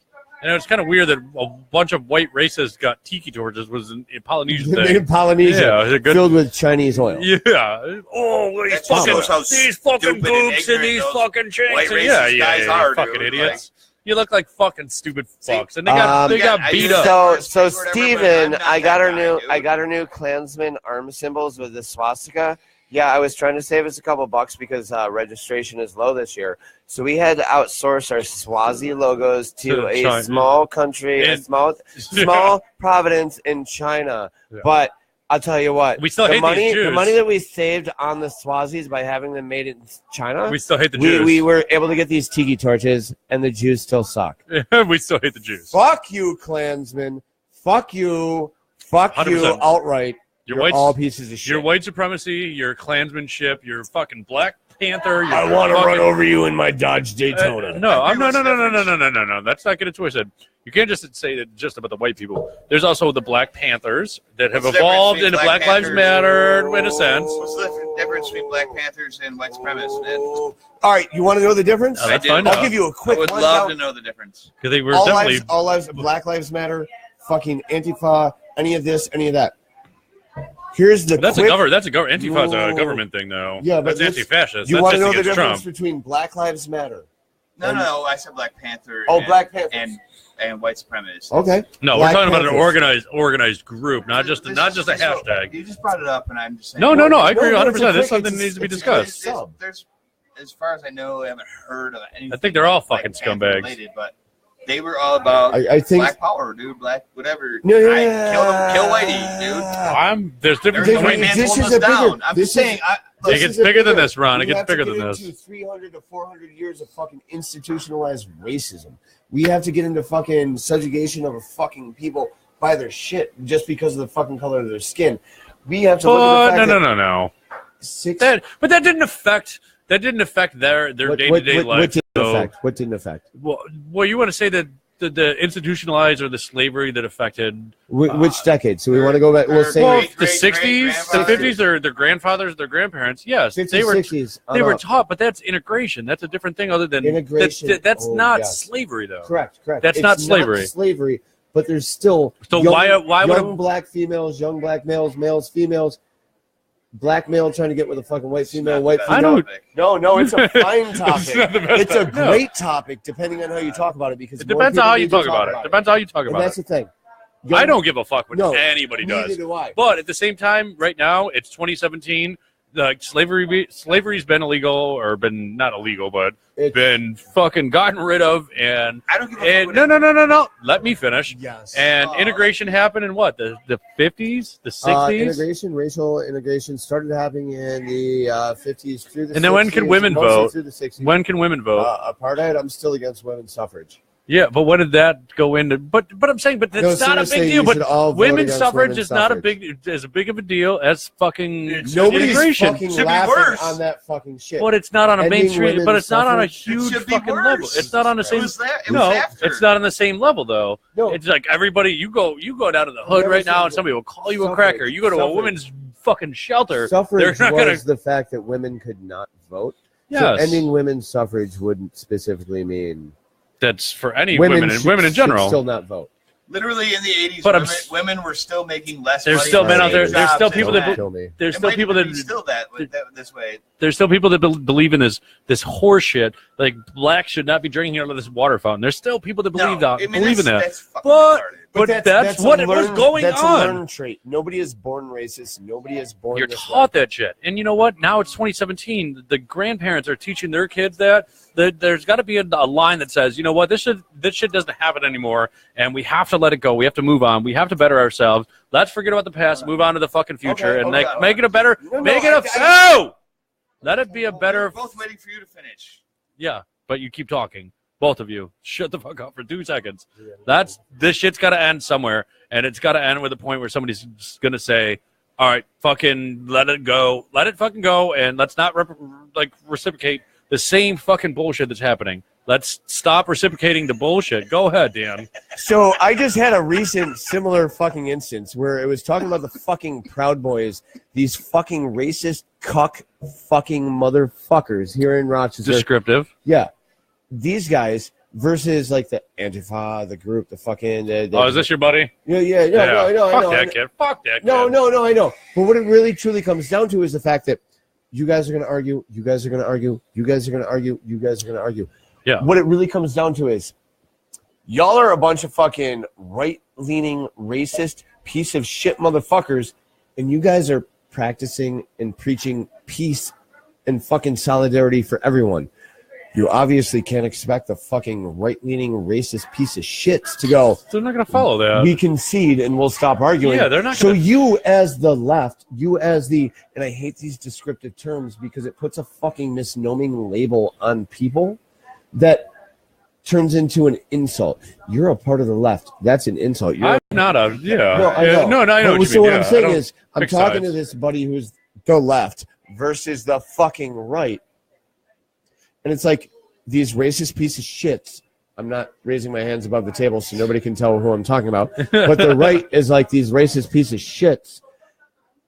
And it's kind of weird that a bunch of white racists got tiki torches was a Polynesian thing. In Polynesia, Yeah, it's a good. filled with Chinese oil. Yeah. Oh, these That just fucking, shows how these fucking stupid and goops and ignorant these those fucking chicks. white And racist yeah, yeah, guys yeah, are, you fucking dude, idiots. You look like fucking stupid fucks, and they Um, got beat I- up. So Whatever, but Steven, I'm not I got that our guy, new dude. I got our new Klansman arm symbols with the swastika. Yeah, I was trying to save us a couple bucks because registration is low this year. So we had to outsource our Swazi logos to To a China. small country, a And- small province in China. Yeah. But I'll tell you what, We still the hate money, these Jews. the money that we saved on the Swazis by having them made in China, We still hate the Jews. we were able to get these tiki torches, and the Jews still suck. We still hate the Jews. Fuck you, Klansmen. Fuck you. Fuck you 100%. outright. You're all pieces of shit. Your white supremacy, your Klansmanship, your fucking Black Panther. I want to run over you in my Dodge Daytona. No. That's not getting twisted. You can't just say that just about the white people. There's also the Black Panthers that have evolved into Black Lives Matter in a sense. What's the difference between Black Panthers and white supremacists, man? All right, you want to know the difference? Oh, that's fine. I'll give you a quick. I would love to know the difference. Because they were all definitely lives, all lives, Black Lives Matter, fucking Antifa, any of this, any of that. Here's the. That's quick, a government. Antifa's a government thing, though. Yeah, but that's anti-fascist. You that's want to just know the against difference Trump. between Black Lives Matter? No, I said Black Panther. Oh, Black Panther and white supremacists. Okay. No, Black we're talking about Panthers. an organized group, not just a hashtag. You just brought it up, and I'm just saying. No, I agree No, 100%. it's This is a something quick- that needs to be it's a discussed. There's, as far as I know, I haven't heard of anything. I think they're all Black fucking Panther scumbags. related, but they were all about I think. Black power, dude. Black whatever. Yeah. Kill Whitey, dude. There's different There's between. white man's This holding is us a bigger- down. I'm this just saying. It gets bigger than this, Ron. It gets bigger than this. 300 to 400 years of fucking institutionalized racism. We have to get into fucking subjugation of fucking people by their shit just because of the fucking color of their skin. We have to look at the fact No. that But that didn't affect their day-to-day life. What didn't affect? Well, you want to say that the institutionalized or the slavery that affected Which decade? So we want to go back. We'll say the 60s, the 50s, or their grandfathers, their grandparents. Yes, 50s, they were 60s. they were taught, but that's integration. That's a different thing other than Integration. That's Oh, not yes. slavery, though. Correct. That's not slavery. Not slavery, but there's still So young, why would young black females, young black males, males, females, black male trying to get with a fucking white female, white I female. don't- No, it's a fine topic. It's not the best It's a topic. No. great topic, depending on how you talk about it. Because It more depends on people how need you to talk about it. Depends how you talk And about that's it. the thing. I don't give a fuck what No, anybody Neither does. do I. But at the same time, right now, it's 2017. Like slavery's been illegal, or been not illegal, but It's- been fucking gotten rid of. And I don't give a fuck. no. Let me finish. Yes. And integration happened in what, the 50s, the 60s. Racial integration started happening in the 50s through the 60s. And then when can women mostly vote? Through the 60s. When can women vote? Apartheid. I'm still against women's suffrage. Yeah, but when did that go into? But I'm saying, but that's No, not a seriously, big you deal. But should all vote women's against suffrage women's is not suffrage. as big of a deal as fucking Nobody's integration. fucking Should be laughing worse. on that fucking shit. But it's not on a Ending mainstream. But women's it's not on a suffrage. huge It should be fucking worse. level. It's not on the It same. was that. It No, was after. it's not on the same level though. No. It's like everybody. You go down to the hood Never right now, said and somebody will call you a suffrage. cracker. You go to a Suffrage. women's fucking shelter. Suffrage They're not was gonna. the fact that women could not vote. So Yes, ending women's suffrage wouldn't specifically mean that's for any women should- in should general. still not vote. Literally in the 80s, But I'm women were still making less There's money. still for men the out there. same There's still jobs people and that Don't kill me. there's It still might people be that still this way. there's still people that believe in this horse shit. Like blacks should not be drinking out of this water fountain. There's still people that believe No, that. I mean, believe in that. that's fucking But- retarded. But that's what a was learned- going that's on. a learned trait. Nobody is born racist. Nobody is born. You're this taught way. that shit. And you know what? Now it's 2017. The grandparents are teaching their kids that there's got to be a line that says, you know what, this shit doesn't happen anymore, and we have to let it go. We have to move on. We have to better ourselves. Let's forget about the past, move on to the fucking future, Okay, and okay. make it a better. No, make it a. I- Let it be a We're better. both waiting for you to finish. Yeah, but you keep talking. Both of you, shut the fuck up for 2 seconds. This shit's got to end somewhere, and it's got to end with a point where somebody's gonna say, "All right, fucking let it go, let it fucking go, and let's not reciprocate the same fucking bullshit that's happening. Let's stop reciprocating the bullshit." Go ahead, Dan. So I just had a recent similar fucking instance where it was talking about the fucking Proud Boys, these fucking racist cuck fucking motherfuckers here in Rochester. Descriptive. Yeah, these guys versus like the Antifa, the group, the fucking. Oh, is this your buddy? Yeah. No, I know. Fuck that kid. Fuck that kid. No, I know. But what it really truly comes down to is the fact that you guys are going to argue, you guys are going to argue, you guys are going to argue, you guys are going to argue. Yeah. What it really comes down to is y'all are a bunch of fucking right-leaning, racist, piece of shit motherfuckers, and you guys are practicing and preaching peace and fucking solidarity for everyone. You obviously can't expect the fucking right-leaning, racist piece of shits to go, They're not going to follow that. we concede and we'll stop arguing. Yeah, they're not So gonna- you as the left, you as the, and I hate these descriptive terms because it puts a fucking misnoming label on people that turns into an insult. You're a part of the left. That's an insult. You're I'm not a Well, I know. No, I know. But What so you mean. what I'm Yeah, saying I don't is, I'm pick talking sides. to this buddy who's the left versus the fucking right, and it's like these racist piece of shits. I'm not raising my hands above the table so nobody can tell who I'm talking about. But the right is like these racist piece of shits,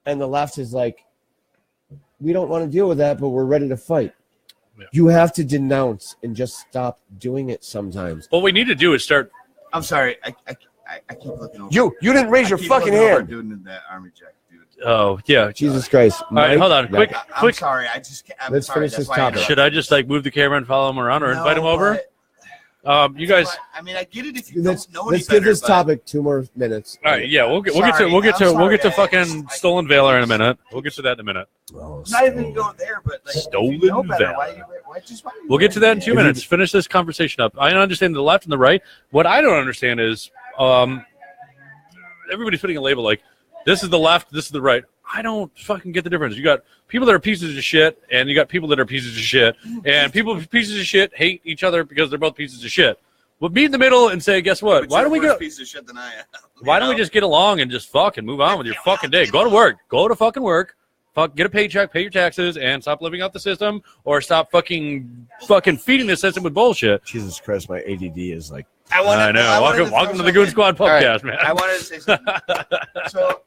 and the left is like, we don't want to deal with that, but we're ready to fight. Yeah. You have to denounce and just stop doing it sometimes. What we need to do is start. I'm sorry. I keep looking over. You didn't raise your I keep fucking looking over hand. Doing that army check, dude. Oh yeah. Jesus Christ. All right, Mike, hold on. that- Quick. I'm sorry. I just. I'm Let's sorry. finish That's this why I topic. interrupted. Should I just like move the camera and follow him around, or invite him No, over? but- You guys. I mean, I get it if you Let's don't know any give better, this but- topic 2 more minutes. All right. Yeah, we'll get to Sorry, we'll get I'm to sorry, fucking I- stolen valor in a minute. We'll get to that in a minute. Oh, I'm not even going there, but like, Stolen if you know better, valor. why you We'll get to that in 2 If you- minutes. Finish this conversation up. I understand the left and the right. What I don't understand is everybody's putting a label like this is the left, this is the right. I don't fucking get the difference. You got people that are pieces of shit, and you got people that are pieces of shit. And people with pieces of shit hate each other because they're both pieces of shit. We'll meet in the middle and say, guess what? But Why you're don't we a worse go? piece of shit than I am. Why don't we just get along and just fucking move on with your fucking day? Go to work. Go to fucking work. Fuck, get a paycheck, pay your taxes, and stop living out the system, or stop fucking feeding the system with bullshit. Jesus Christ, my ADD is like. I know. Welcome to the Goon Squad All right. podcast, man. I wanted to say something. So,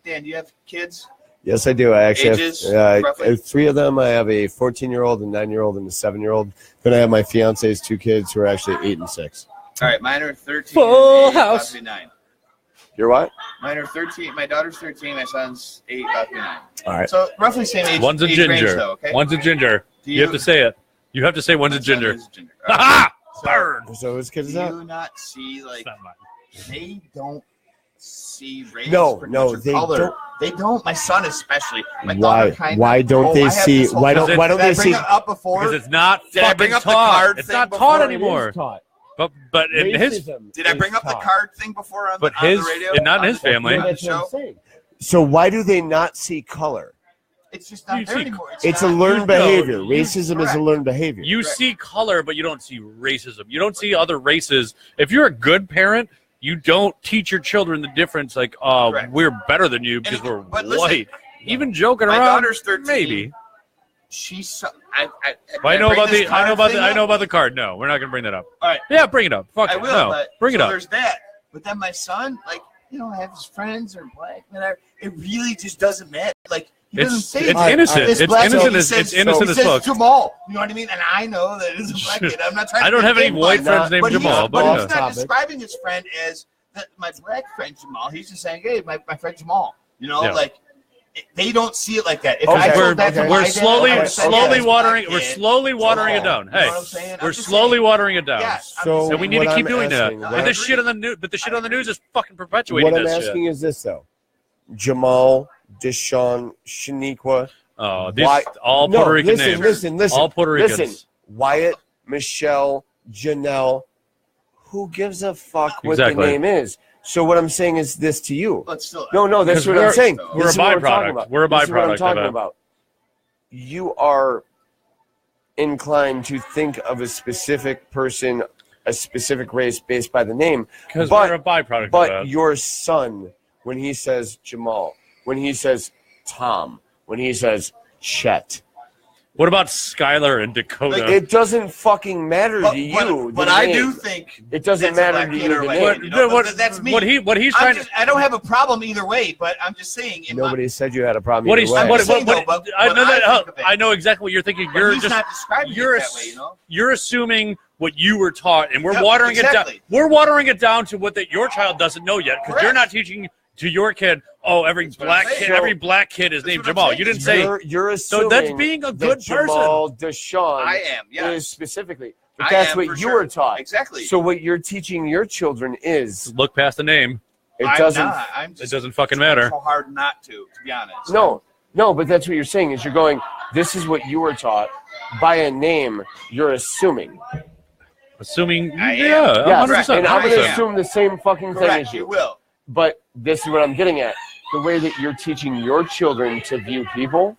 Dan, do you have kids? Yes, I do. I actually Ages, have roughly? 3 of them. I have a 14-year-old, a 9-year-old, and a 7-year-old. Then I have my fiance's 2 kids who are actually 8 and 6. All right, mine are 13. Full and 8, house. about to be 9. You're what? Mine are 13. My daughter's 13. My son's 8, about to be 9. All right. So roughly same age. One's a age ginger. range, though, okay? One's a ginger. Do You have to say it. You have to say one's my a son ginger. is a ginger. All right. Ha So, Burn. So whose kid Do is that? you not see like they don't see race? No, for no, or they color. don't. They don't. My son especially. My Why? daughter kind Why of. don't they I have see? this whole Why thing. don't? Why don't Did I they bring see? it up before? Because it's not Did I fucking bring up the taught. card It's thing not before? taught It is anymore. Taught. But in his Racism Did I bring is up the taught. card thing before on, But on his- the radio? and not in On his the- family. on the That's what I'm show? saying. So why do they not see color? It's just You not there see- anymore. It's a not- learned you behavior. know, Racism is a correct. learned behavior. you Correct. see color, but you don't see racism. You don't see other races. If you're a good parent, you don't teach your children the difference. Like, Correct. we're better than you because And- we're but listen, white. Even joking my around, daughter's 13. maybe. She's. So, I I know bring about this the. I card know about thing the. I up? know about the card. No, we're not gonna bring that up. All right. Yeah, bring it up. Fuck I it. will, No, but bring it so up. There's that. But then my son, like, I have his friends are black, whatever. It really just doesn't matter. Like, he doesn't It's say it's that. innocent. This It's black innocent kid as says- it's innocent he as says fuck. Jamal, you know what I mean? And I know that it's a black kid. I'm not trying. I to don't have any pick white one, friends named but Jamal, he's, but he's yeah. not Topic. describing his friend as that my black friend Jamal. He's just saying, hey, my friend Jamal. You know, Yeah. like they don't see it like that. If Okay. I We're, told that to my we're dad, slowly, I would say, slowly yes, watering. black We're kid, slowly watering it Jamal. down. You know Hey, what I'm saying? I'm we're just slowly saying. watering it down. Yes, I'm So just And we saying. need to what keep I'm doing that. asking, But what- the shit on the news, but the shit on the news is fucking perpetuating What I'm this asking shit. is this though: Jamal, Deshaun, Shaniqua. Oh, these Why- all No, Puerto Rican listen, names. listen. All Puerto Ricans. Listen, Wyatt, Michelle, Janelle. Who gives a fuck what Exactly. the name is? So what I'm saying is this to you. But still, No, that's Because what I'm saying. we're This a is what we're talking byproduct. about. We're a This is what I'm byproduct of talking it. about. You are inclined to think of a specific person, a specific race based by the name. Because But- we're a byproduct But of that. your son, when he says Jamal, when he says Tom, when he says Chet, What about Skylar and Dakota? it doesn't fucking matter to you. But the I name. do think It doesn't that's a matter black to kid you. or The white name. kid, you know, what, but that's me. what he's trying to. I don't have a problem either way, but I'm just saying. Nobody said you had a problem. What either he's way. what, saying, what, though, but I know that think of it. I know exactly what you're thinking. You're he's just not describing you're it that way, you know. you're assuming what you were taught, and we're Yep, watering it exactly. down. We're watering it down to what that your child doesn't know yet, because you're Correct. not teaching to your kid. Oh, every what I'm black saying. kid, So- every black kid is That's named what I'm Jamal. saying. You didn't say. You're assuming So that's being a that good person. Jamal Deshaun I am, yes. is specifically. But I that's am, what for you sure. were taught. Exactly. So what you're teaching your children is Look past the name. it I'm doesn't. not. I'm It just doesn't fucking matter. so hard not to be honest. No, but that's what you're saying is you're going. This is what you were taught by a name. You're assuming. Assuming, I am. yeah, Yes, 100%. and I'm going I to am. assume the same fucking thing correct. as You you. will. But this is what I'm getting at. The way that you're teaching your children to view people,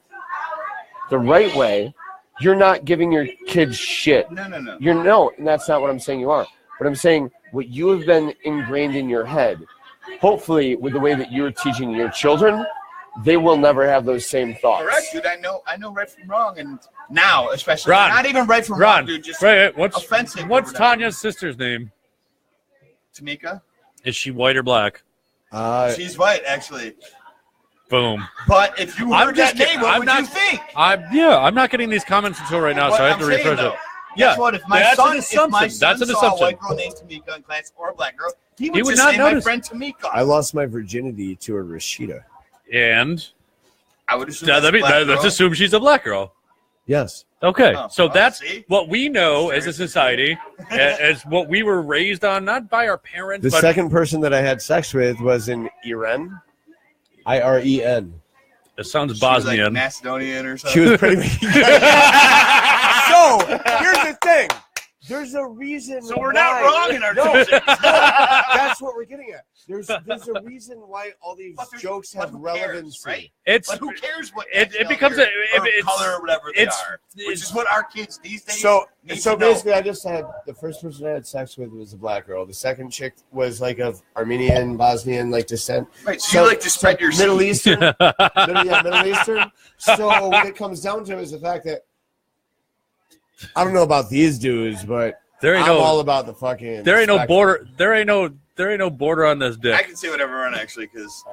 the right way you're not giving your kids shit. No. And that's not what I'm saying you are. But I'm saying what you have been ingrained in your head, hopefully with the way that you're teaching your children, they will never have those same thoughts. Correct, dude. I know right from wrong, and now especially Ron, not even right from wrong, dude. Just what's offensive. What's Tanya's sister's name? Tamika. Is she white or black? She's white, actually. Boom. But if you heard that name, what would you think? I'm not getting these comments until right now, so I have to refresh it. Guess what? If my that's son, an assumption. That's an saw assumption. a white girl named Tamika in class or a black girl, he would just not say notice. my friend Tamika. I lost my virginity to a Rashida. And I would assume that's a black let's girl. assume she's a black girl. Yes. Okay, Oh, so well, that's see? what we know as a society, as what we were raised on, not by our parents, The but second person that I had sex with was in Iran. Iren. it sounds She was like Bosnian. Macedonian or She something. was pretty. So here's the thing. There's a reason. So we're not why- wrong in our No, teaching. that's what we're getting at. There's a reason why all these But there's- jokes but have who cares, relevancy. right? It's But who cares what it nationality becomes or, a- or it's- color or whatever they it's- are, which is what our kids these days So need to know. basically, I just had the first person I had sex with was a black girl. The second chick was like of Armenian, Bosnian like descent. Right, so you like to spread your Middle seed. Eastern. Middle Eastern. So what it comes down to is the fact that I don't know about these dudes, but there ain't I'm no all about the fucking. there ain't no spectrum. border there ain't no border on this I dick. can say whatever I want actually because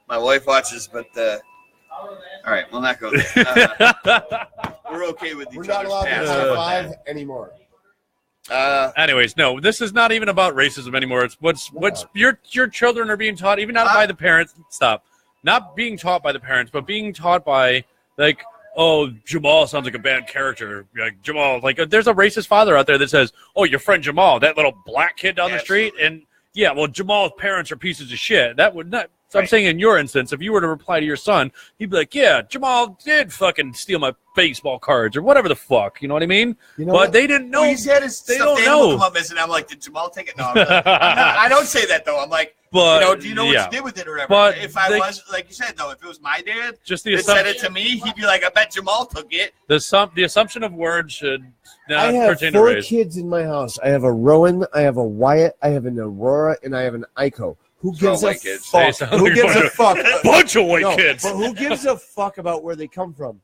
my wife watches, but all right, we'll not go there. We're okay with each We're not other's allowed to past. high five anymore. Anyways, no, this is not even about racism anymore. It's what's your children are being taught, even not by the parents. Stop, not being taught by the parents, but being taught by like, oh, Jamal sounds like a bad character. Like Jamal, like there's a racist father out there that says, oh, your friend Jamal, that little black kid down the street, and yeah, well, Jamal's parents are pieces of shit. That would not. So I'm saying in your instance, if you were to reply to your son, he'd be like, yeah, Jamal did fucking steal my baseball cards or whatever the fuck. You know what I mean? You know but what? they didn't know. Well, he's had his they stuffed don't animal know. come up missing. I'm like, did Jamal take it? No, I don't say that though. I'm like, But do you know what yeah. you did with it or whatever? But if I they- was, like you said though, if it was my dad Just the that said assumption, it to me, he'd be like, I bet Jamal took it. the assumption of words should not I have pertain to 4 race. kids in my house. I have a Rowan, I have a Wyatt, I have an Aurora, and I have an Aiko. Who They're all gives a white kids. They fuck? sound Who like gives a bunch fuck? Bunch of white No, kids. But who gives a fuck about where they come from?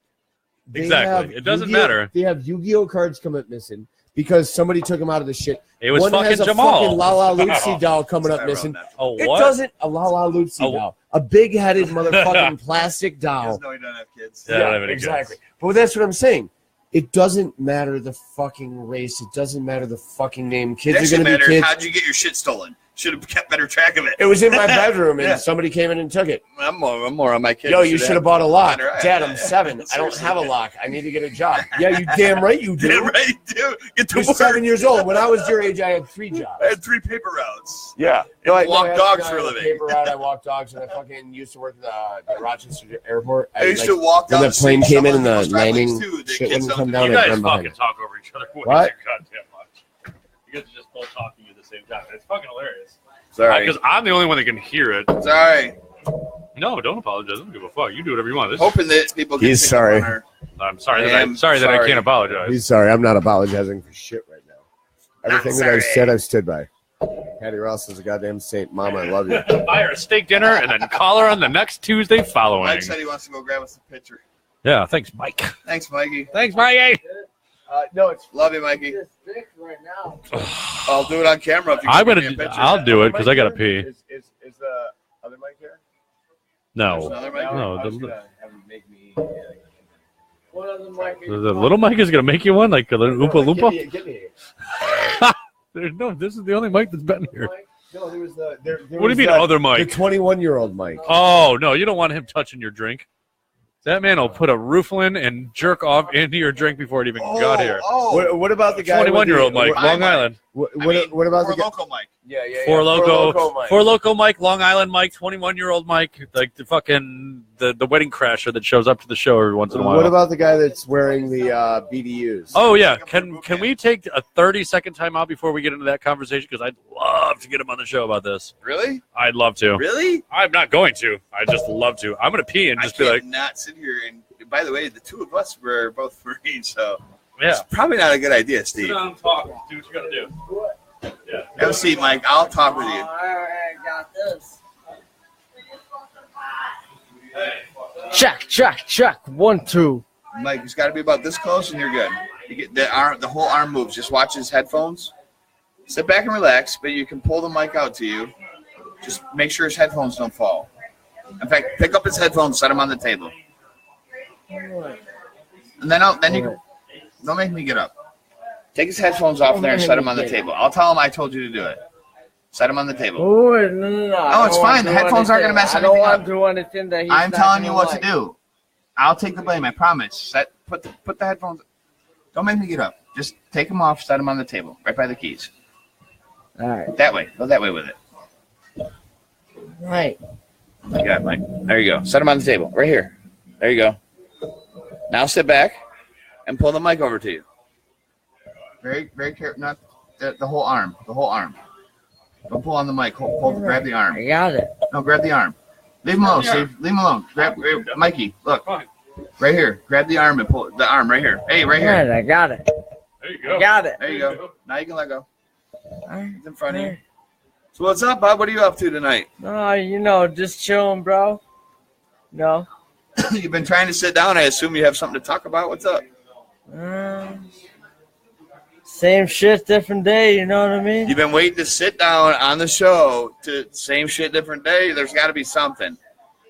They Exactly. have It doesn't Yu-Gi-Oh- matter. They have Yu-Gi-Oh cards come up missing because somebody took them out of the shit. It was One fucking has a Jamal. fucking Lala Lucy doll coming up Sorry, missing. Rob, Oh, It what? doesn't a Lala Lucy Oh. doll, a big-headed motherfucking plastic You doll. guys know he doesn't have kids. Yeah, I don't have any exactly. But that's what I'm saying. It doesn't matter the fucking race. It doesn't matter the fucking name. It Kids are actually gonna be matters. kids. How'd you get your shit stolen? Should have kept better track of it. It was in my bedroom, and Yeah. somebody came in and took it. I'm more on my kids. Yo, you should have bought a lock. Right. Dad, I'm 7. I don't have a lock. I need to get a job. Yeah, you damn right you do. Damn right, dude. Get to You're work. 7 years old. When I was your age, I had 3 jobs. I had 3 paper routes. Yeah. Walk dogs for a living. Paper route. I walked dogs, and I fucking used to work at the Rochester Airport. I used to walk when down the plane street, came in some and of the those driveways, landing too, that shit kids wouldn't don't come do. down. You I'd guys run behind fucking it. talk over each other way What? too goddamn much. You guys are just both talking at the same time. It's fucking hilarious. Sorry. Because I'm the only one that can hear it. Sorry. No, don't apologize. I don't give a fuck. You do whatever you want. This, Hoping that people He's pick up sorry. on her. I'm sorry that I'm that I sorry. can't apologize. He's sorry. I'm not apologizing for shit right now. Everything that I've sorry. said, I've stood by. Patty Ross is a goddamn saint. Mom, I love you. Buy her a steak dinner and then call her on the next Tuesday following. Mike said he wants to go grab us a picture. Yeah, thanks, Mike. Thanks, Mikey. Thanks, Mikey. No, it's Love you, Mikey. thick right now. I'll do it on camera if you I'm can gonna. give me a picture. I'll do it because I gotta pee. Is the other mic here? No, Another mic? no. I was The, gonna have him make me. What other mic? the little Mike is gonna make you one, like a little Oompa Loompa. Get me. There's no. This is the only mic that's been here. No, there was the. There What do you was mean, the, other The mic? 21-year-old Mike. Oh no, you don't want him touching your drink. That man will put a rooflin and jerk off into your drink before it even got here. Oh, What about the guy? 21-year-old Mike, Hi, Long Mike. Island. What I about mean, the guy? local Mike? Yeah. Four Loco Mike. Four Loco Mike, Long Island Mike, 21-year-old Mike, like the fucking the wedding crasher that shows up to the show every once in a while. What about the guy that's wearing the BDUs? Oh yeah, can we take a 30-second time out before we get into that conversation? Because I'd love to get him on the show about this. Really? I'd love to. Really? I'm not going to. I just love to. I'm gonna pee and just I be like, can't not sit here and by the way, the two of us were both Marines, so Yeah. it's probably not a good idea, Sit Steve. down and talk. Do what you gotta do. Yeah. Have a seat, Mike. I'll talk with you. I got this. Check. 1, 2. Mike, it's got to be about this close, and you're good. You get the whole arm moves. Just watch his headphones. Sit back and relax, but you can pull the mic out to you. Just make sure his headphones don't fall. In fact, pick up his headphones, set them on the table, and then you can. Don't make me get up. Take his headphones off there and set them on the table. I'll tell him I told you to do it. Set them on the table. Oh, no. Oh, it's fine. The headphones aren't going to mess I don't anything want up. to do anything that he's I'm not telling you gonna what like. to do. I'll take the blame. I promise. Put the headphones. Don't make me get up. Just take them off. Set them on the table, right by the keys. All right. That way. Go that way with it. Right. You got it, Mike. There you go. Set them on the table, right here. There you go. Now sit back and pull the mic over to you. Very, very careful. Not the whole arm. The whole arm. Don't pull on the mic. Grab the arm. I got it. No, grab the arm. Leave him alone, Steve. Leave him alone. Grab Mikey. Look, right here. Grab the arm and pull the arm right here. Hey, right All right, here. I got it. There you go. I got it. There you go. Now you can let go. All right. It's in front of you. So what's up, Bob? What are you up to tonight? No, just chilling, bro. No. You've been trying to sit down. I assume you have something to talk about. What's up? Same shit, different day. You know what I mean? You've been waiting to sit down on the show to same shit, different day. There's got to be something.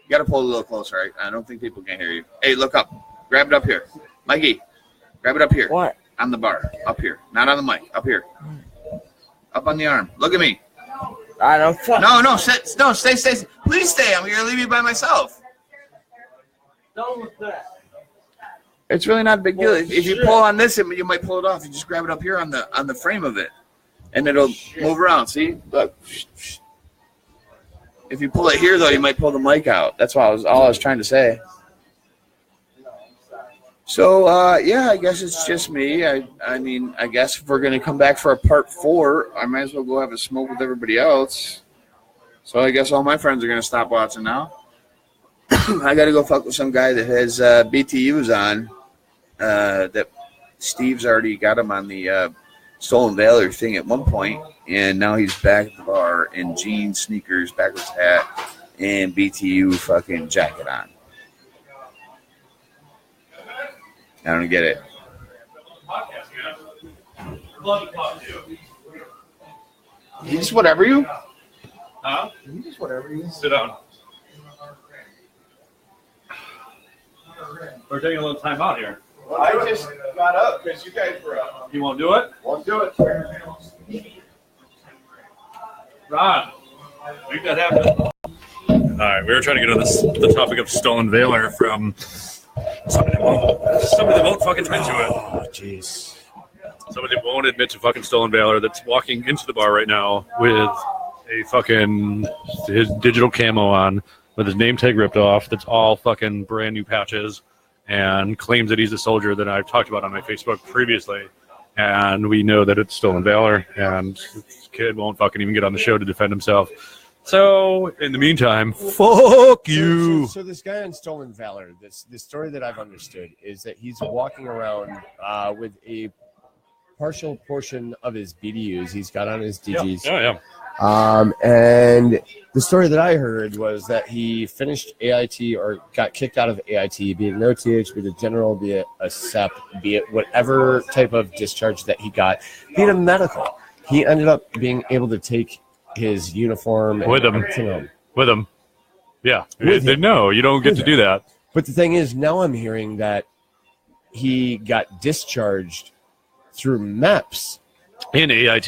You got to pull a little closer. Right? I don't think people can hear you. Hey, look up. Grab it up here. Mikey, grab it up here. What? On the bar. Up here. Not on the mic. Up here. Up on the arm. Look at me. I don't fuck. No, sit. No, stay. Please stay. I'm going to leave you by myself. Done with that. It's really not a big deal. Well, If you shit. pull on this, you might pull it off. You just grab it up here on the frame of it, and it'll move around. See, look. If you pull it here, though, you might pull the mic out. That's all I was trying to say. So, yeah, I guess it's just me. I mean, I guess if we're going to come back for a part 4, I might as well go have a smoke with everybody else. So I guess all my friends are going to stop watching now. I got to go fuck with some guy that has BTUs on. That Steve's already got him on the Stolen Valor thing at one point, and now he's back at the bar in jeans, sneakers, backwards hat, and BTU fucking jacket on. I don't get it. He just whatever you? Huh? He just whatever you? Sit down. We're taking a little time out here. Well, I just got up because you guys were up. You won't do it? Won't do it. Ron, make that happen. All right, we were trying to get on the topic of Stolen Valor from somebody that won't fucking admit to it. Oh, jeez. Somebody won't admit to fucking Stolen Valor that's walking into the bar right now with a fucking his digital camo on, with his name tag ripped off, that's all fucking brand new patches, and claims that he's a soldier that I've talked about on my Facebook previously. And we know that it's Stolen Valor, and this kid won't fucking even get on the show to defend himself. So, in the meantime, fuck you. So this guy on Stolen Valor, the story that I've understood is that he's walking around with a partial portion of his BDUs. He's got on his DGs. Yeah. And the story that I heard was that he finished AIT or got kicked out of AIT, be it an OTH, be it a general, be it a SEP, be it whatever type of discharge that he got, be it a medical. He ended up being able to take his uniform and With him. everything home. With him. Yeah. With him. No, you don't get With to do that. But the thing is, now I'm hearing that he got discharged through MEPS. In AIT,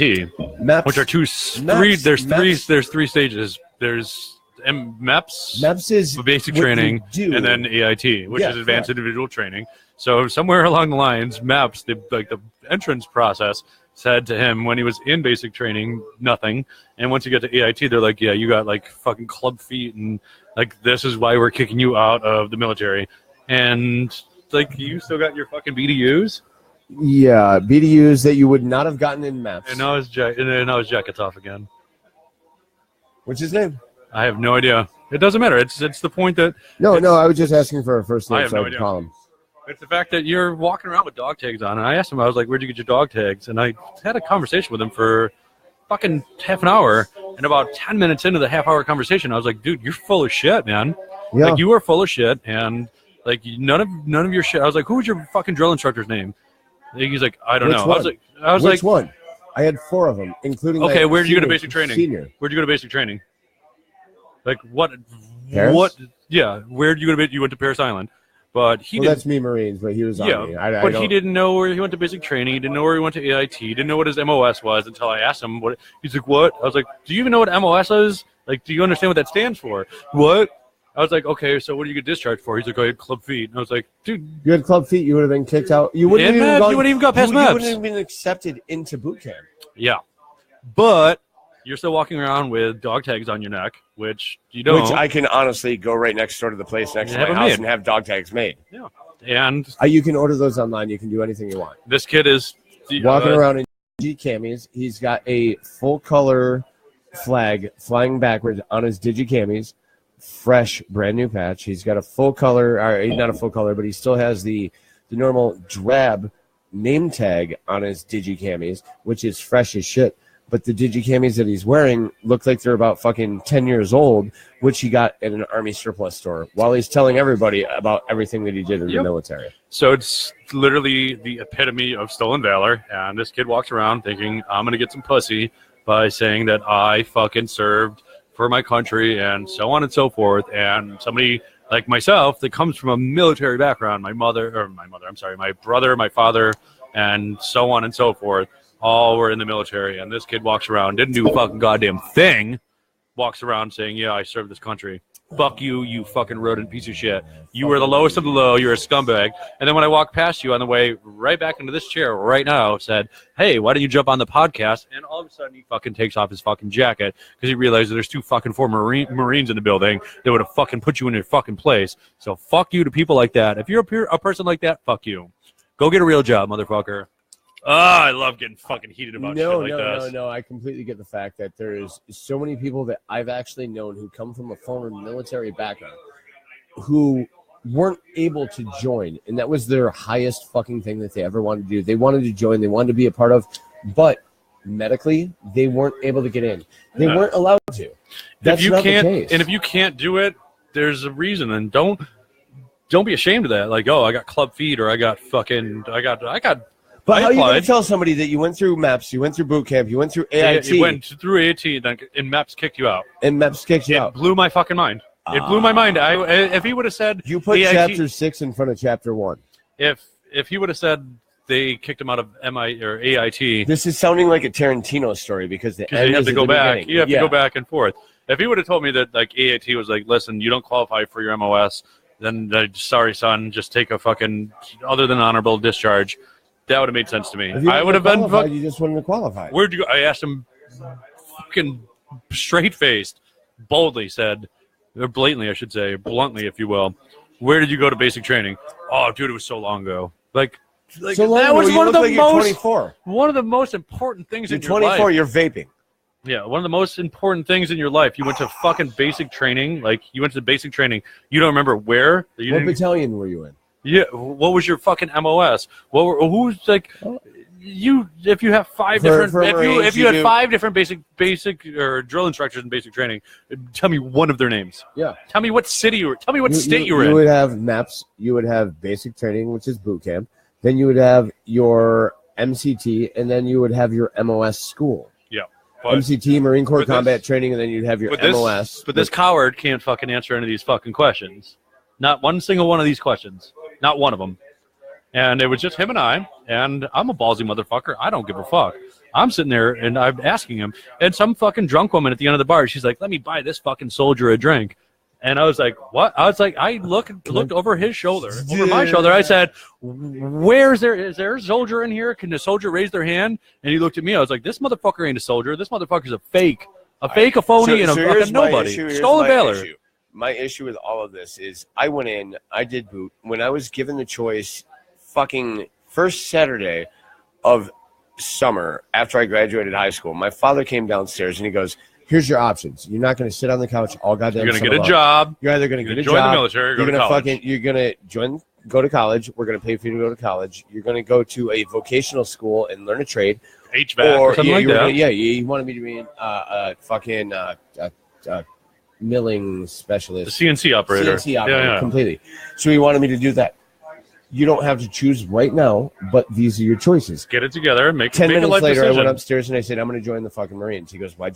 MEPS, which are there's three stages. There's MEPS, MEPS is basic what training, you do. and then AIT, which Yeah, is advanced correct. individual training. So somewhere along the lines, MEPS, the entrance process, said to him when he was in basic training, nothing. And once you get to AIT, they're like, yeah, you got like fucking club feet, and like this is why we're kicking you out of the military. And like you still got your fucking BDUs. Yeah, BDUs that you would not have gotten in MEPS. And now his jacket's off again. What's his name? I have no idea. It doesn't matter. It's the point that No, I was just asking for a first I name have so no I could idea. call him. it's the fact that you're walking around with dog tags on. And I asked him, I was like, "Where'd you get your dog tags?" And I had a conversation with him for fucking half an hour. And about 10 minutes into the half-hour conversation, I was like, "Dude, you're full of shit, man. Yeah. Like you are full of shit, and like none of your shit." I was like, "Who was your fucking drill instructor's name?" And he's like, "I don't Which know." one? I was Which like, one? I had 4 of them, including "Okay, my where did you go to senior- basic training? Senior. Where'd you go to basic training? Like what? Paris? What? Yeah, where'd you go to? You went to Paris Island, but he Well, didn't. that's me, Marines, but he was Yeah, Army. I but don't, he didn't know where he went to basic training. He didn't know where he went to AIT. He didn't know what his MOS was until I asked him what. He's like, "What?" I was like, "Do you even know what MOS is? Like, do you understand what that stands for?" What? I was like, "Okay, so what do you get discharged for?" He's like, "I had club feet." And I was like, "Dude, You had club feet, you would have been kicked out. You wouldn't And even Mavs, gone- you wouldn't even got past you Mavs. wouldn't have been accepted into boot camp. yeah," but you're still walking around with dog tags on your neck, which you don't. Which I can honestly go right next door to the place next to Have my them house made. and have dog tags made. And You can order those online. You can do anything you want. this kid is Walking around in G camis, he's got a full color flag flying backwards on his Digi camis, fresh, brand new patch. He's got a full color, or not a full color, but he still has the normal drab name tag on his Digi camis, which is fresh as shit. But the Digi camis that he's wearing look like they're about fucking 10 years old, which he got at an Army surplus store while he's telling everybody about everything that he did in the Yep. military. So it's literally the epitome of stolen valor. And this kid walks around thinking, I'm going to get some pussy by saying that I fucking served for my country and so on and so forth. And somebody like myself that comes from a military background, my brother, my father, and so on and so forth, all were in the military. And this kid walks around, didn't do a fucking goddamn thing, walks around saying, yeah, I served this country. Fuck you, you fucking rodent piece of shit. You were the lowest of the low. You're a scumbag. And then when I walked past you on the way right back into this chair right now, said, hey, why don't you jump on the podcast? And all of a sudden he fucking takes off his fucking jacket because he realizes there's 2 fucking former Marines in the building that would have fucking put you in your fucking place. So fuck you to people like that. If you're a person like that, fuck you. Go get a real job, motherfucker. I love getting fucking heated about shit like this. No. I completely get the fact that there is so many people that I've actually known who come from a former military background who weren't able to join, and that was their highest fucking thing that they ever wanted to do. They wanted to join, they wanted to be a part of, but medically they weren't able to get in. They weren't allowed to. That's not the case. And if you can't do it, there's a reason. And don't be ashamed of that. Like, oh, I got club feet, or I got. But how are you going applied. to tell somebody that you went through MEPS, you went through boot camp, you went through AIT, You went through AIT, then and MEPS kicked you out. and MEPS kicked you It out? blew my fucking mind. It blew my mind. If he would have said You put AIT, Chapter 6 in front of Chapter 1. if he would have said they kicked him out of MI or AIT, This is sounding like a Tarantino story because the because end you have is to at go the back. beginning. You have to Yeah. go back and forth. If he would have told me that like AIT was like, listen, you don't qualify for your MOS, then sorry, son, just take a fucking other than honorable discharge. That would have made sense to me. If you I would have wouldn't been. qualified, you just wouldn't have qualified. Where'd you go? I asked him, fucking straight faced, boldly said, or blatantly, I should say, bluntly, if you will. Where did you go to basic training? Oh, dude, it was so long ago. Like So long that ago, was you one of look the like you're most 24. one of the most important things You're in your 24. life. You're vaping. Yeah, one of the most important things in your life. You went to fucking basic training. Like you went to basic training. You don't remember where? You What didn't, battalion were you in? yeah. What was your fucking MOS? Who's like? You if you have five For different Marines, if you you had do- 5 different basic or drill instructors in basic training, tell me one of their names. Yeah. Tell me what city you were. Tell me what state you were You in. would have MEPS. You would have basic training, which is boot camp. Then you would have your MCT, and then you would have your MOS school. Yeah. But, MCT, Marine Corps but this- Combat Training, and then you'd have your but this, MOS. but this coward can't fucking answer any of these fucking questions. Not one single one of these questions. Not one of them. And it was just him and I, and I'm a ballsy motherfucker. I don't give a fuck. I'm sitting there, and I'm asking him, and some fucking drunk woman at the end of the bar, she's like, let me buy this fucking soldier a drink. And I was like, what? I was like, I looked over his shoulder, over my shoulder. I said, is there a soldier in here? Can the soldier raise their hand? And he looked at me. I was like, this motherfucker ain't a soldier. This motherfucker's a fake, a phony, and a here's fucking my nobody. issue, here's Stolen my valor. issue. My issue with all of this is I went in, I did boot. When I was given the choice, fucking first Saturday of summer after I graduated high school, my father came downstairs and he goes, here's your options. You're not going to sit on the couch all goddamn. You're going to summer get a long. job. You're either going to get a join job. the military or go you're to gonna college. You're going to go to college. We're going to pay for you to go to college. You're going to go to a vocational school and learn a trade. HVAC or something like that. You wanted me to be a fucking milling specialist. The CNC operator. CNC operator, completely. So he wanted me to do that. You don't have to choose right now, but these are your choices. Get it together and make 10 minutes life later, decision. I went upstairs and I said, I'm going to join the fucking Marines. He goes, why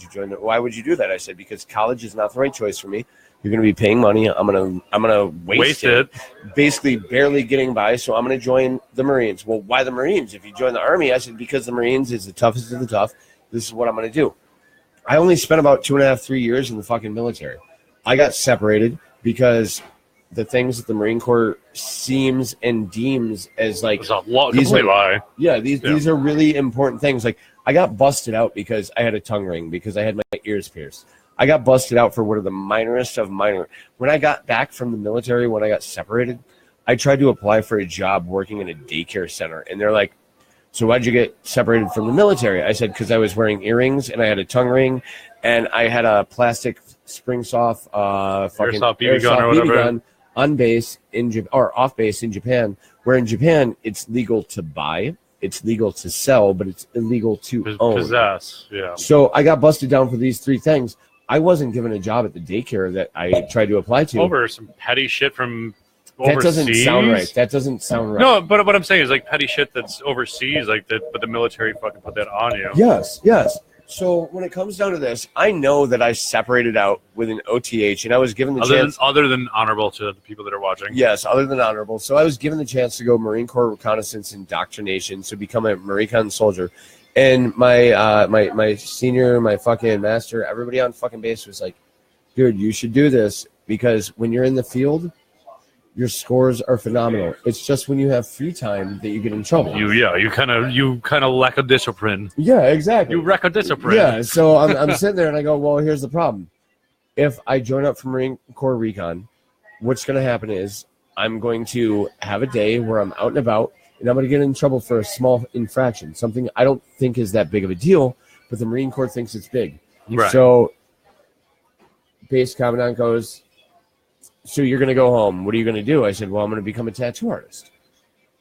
would you do that? I said, because college is not the right choice for me. You're going to be paying money. I'm gonna waste it. Basically barely getting by. So I'm going to join the Marines. Well, why the Marines? If you join the Army, I said, because the Marines is the toughest of the tough. This is what I'm going to do. I only spent about 2.5, 3 years in the fucking military. I got separated because the things that the Marine Corps seems and deems as like these are really important things. Like I got busted out because I had a tongue ring because I had my ears pierced. I got busted out for one of the minorest of minor. When I got back from the military, when I got separated, I tried to apply for a job working in a daycare center, and they're like, so why'd you get separated from the military? I said, because I was wearing earrings and I had a tongue ring and I had a plastic spring-soft fucking airsoft BB gun or whatever. BB gun on base or off base in Japan, where in Japan it's legal to buy, it's legal to sell, but it's illegal to own. Possess, yeah. So I got busted down for these three things. I wasn't given a job at the daycare that I tried to apply to. Over some petty shit from that overseas. Doesn't sound right. That doesn't sound right. No, but what I'm saying is like petty shit that's overseas, like that, but the military fucking put that on you. Yes. So when it comes down to this, I know that I separated out with an OTH, and I was given the chance. Other than honorable to the people that are watching. Yes, other than honorable. So I was given the chance to go Marine Corps Reconnaissance Indoctrination, so become a Marine soldier. And my senior, my fucking master, everybody on fucking base was like, dude, you should do this because when you're in the field, your scores are phenomenal. It's just when you have free time that you get in trouble. You kind of lack a discipline. Yeah, exactly. You lack a discipline. Yeah, so I'm sitting there and I go, well, here's the problem. If I join up for Marine Corps Recon, what's going to happen is I'm going to have a day where I'm out and about, and I'm going to get in trouble for a small infraction, something I don't think is that big of a deal, but the Marine Corps thinks it's big. Right. So base commandant goes, so you're going to go home. What are you going to do? I said, well, I'm going to become a tattoo artist.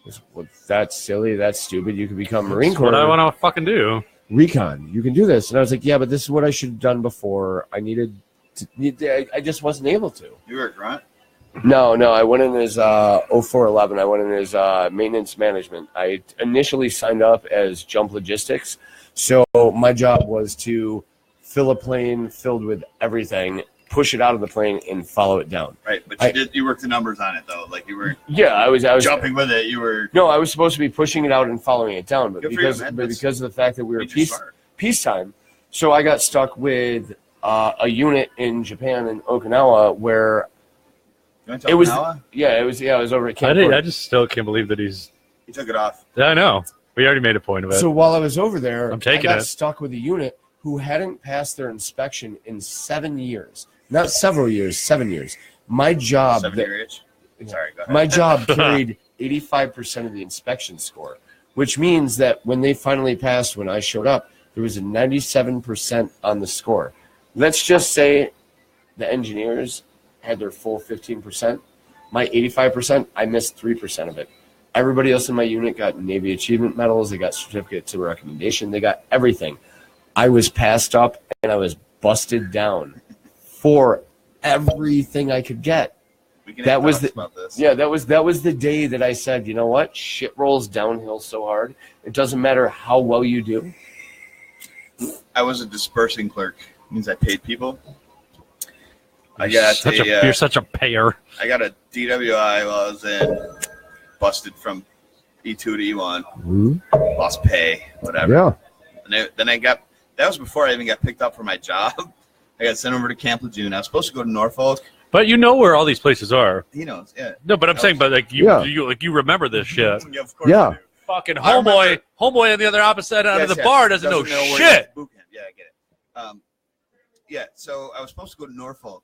Said, well, that's silly. That's stupid. You could become Marine Corps. What I want to fucking do. Recon. You can do this. And I was like, yeah, but this is what I should have done before. I just wasn't able to. You were a grunt? No. I went in as 0411. I went in as maintenance management. I initially signed up as jump logistics. So my job was to fill a plane filled with everything, push it out of the plane, and follow it down. Right, but you worked the numbers on it, though. Like you were I was jumping with it. You were... No, I was supposed to be pushing it out and following it down. But Good because for you, man. because of the fact that we were peacetime, so I got stuck with a unit in Japan, in Okinawa, where it was... I was over at Camp Porter. I just still can't believe that He took it off. I know. We already made a point of it. So while I was over there, I got stuck with a unit who hadn't passed their inspection in 7 years. Not several years, 7 years. My job... Sorry, go ahead. My job carried 85% of the inspection score, which means that when they finally passed, when I showed up, there was a 97% on the score. Let's just say the engineers had their full 15%. My 85%, I missed 3% of it. Everybody else in my unit got Navy Achievement Medals. They got certificates of recommendation. They got everything. I was passed up, and I was busted down for everything I could get. That was the day that I said, you know what? Shit rolls downhill so hard. It doesn't matter how well you do. I was a dispersing clerk. It means I paid people. You're such a payer. I got a DWI while I was in. Busted from E2 to E1. Mm-hmm. Lost pay, whatever. Yeah. And then that was before I even got picked up for my job. I got sent over to Camp Lejeune. I was supposed to go to Norfolk. But you know where all these places are. He knows, yeah. No, but I'm saying, but like you remember this shit. Yeah, of course. Yeah. Fucking homeboy on the other opposite end of the bar doesn't know shit. Yeah, I get it. So I was supposed to go to Norfolk.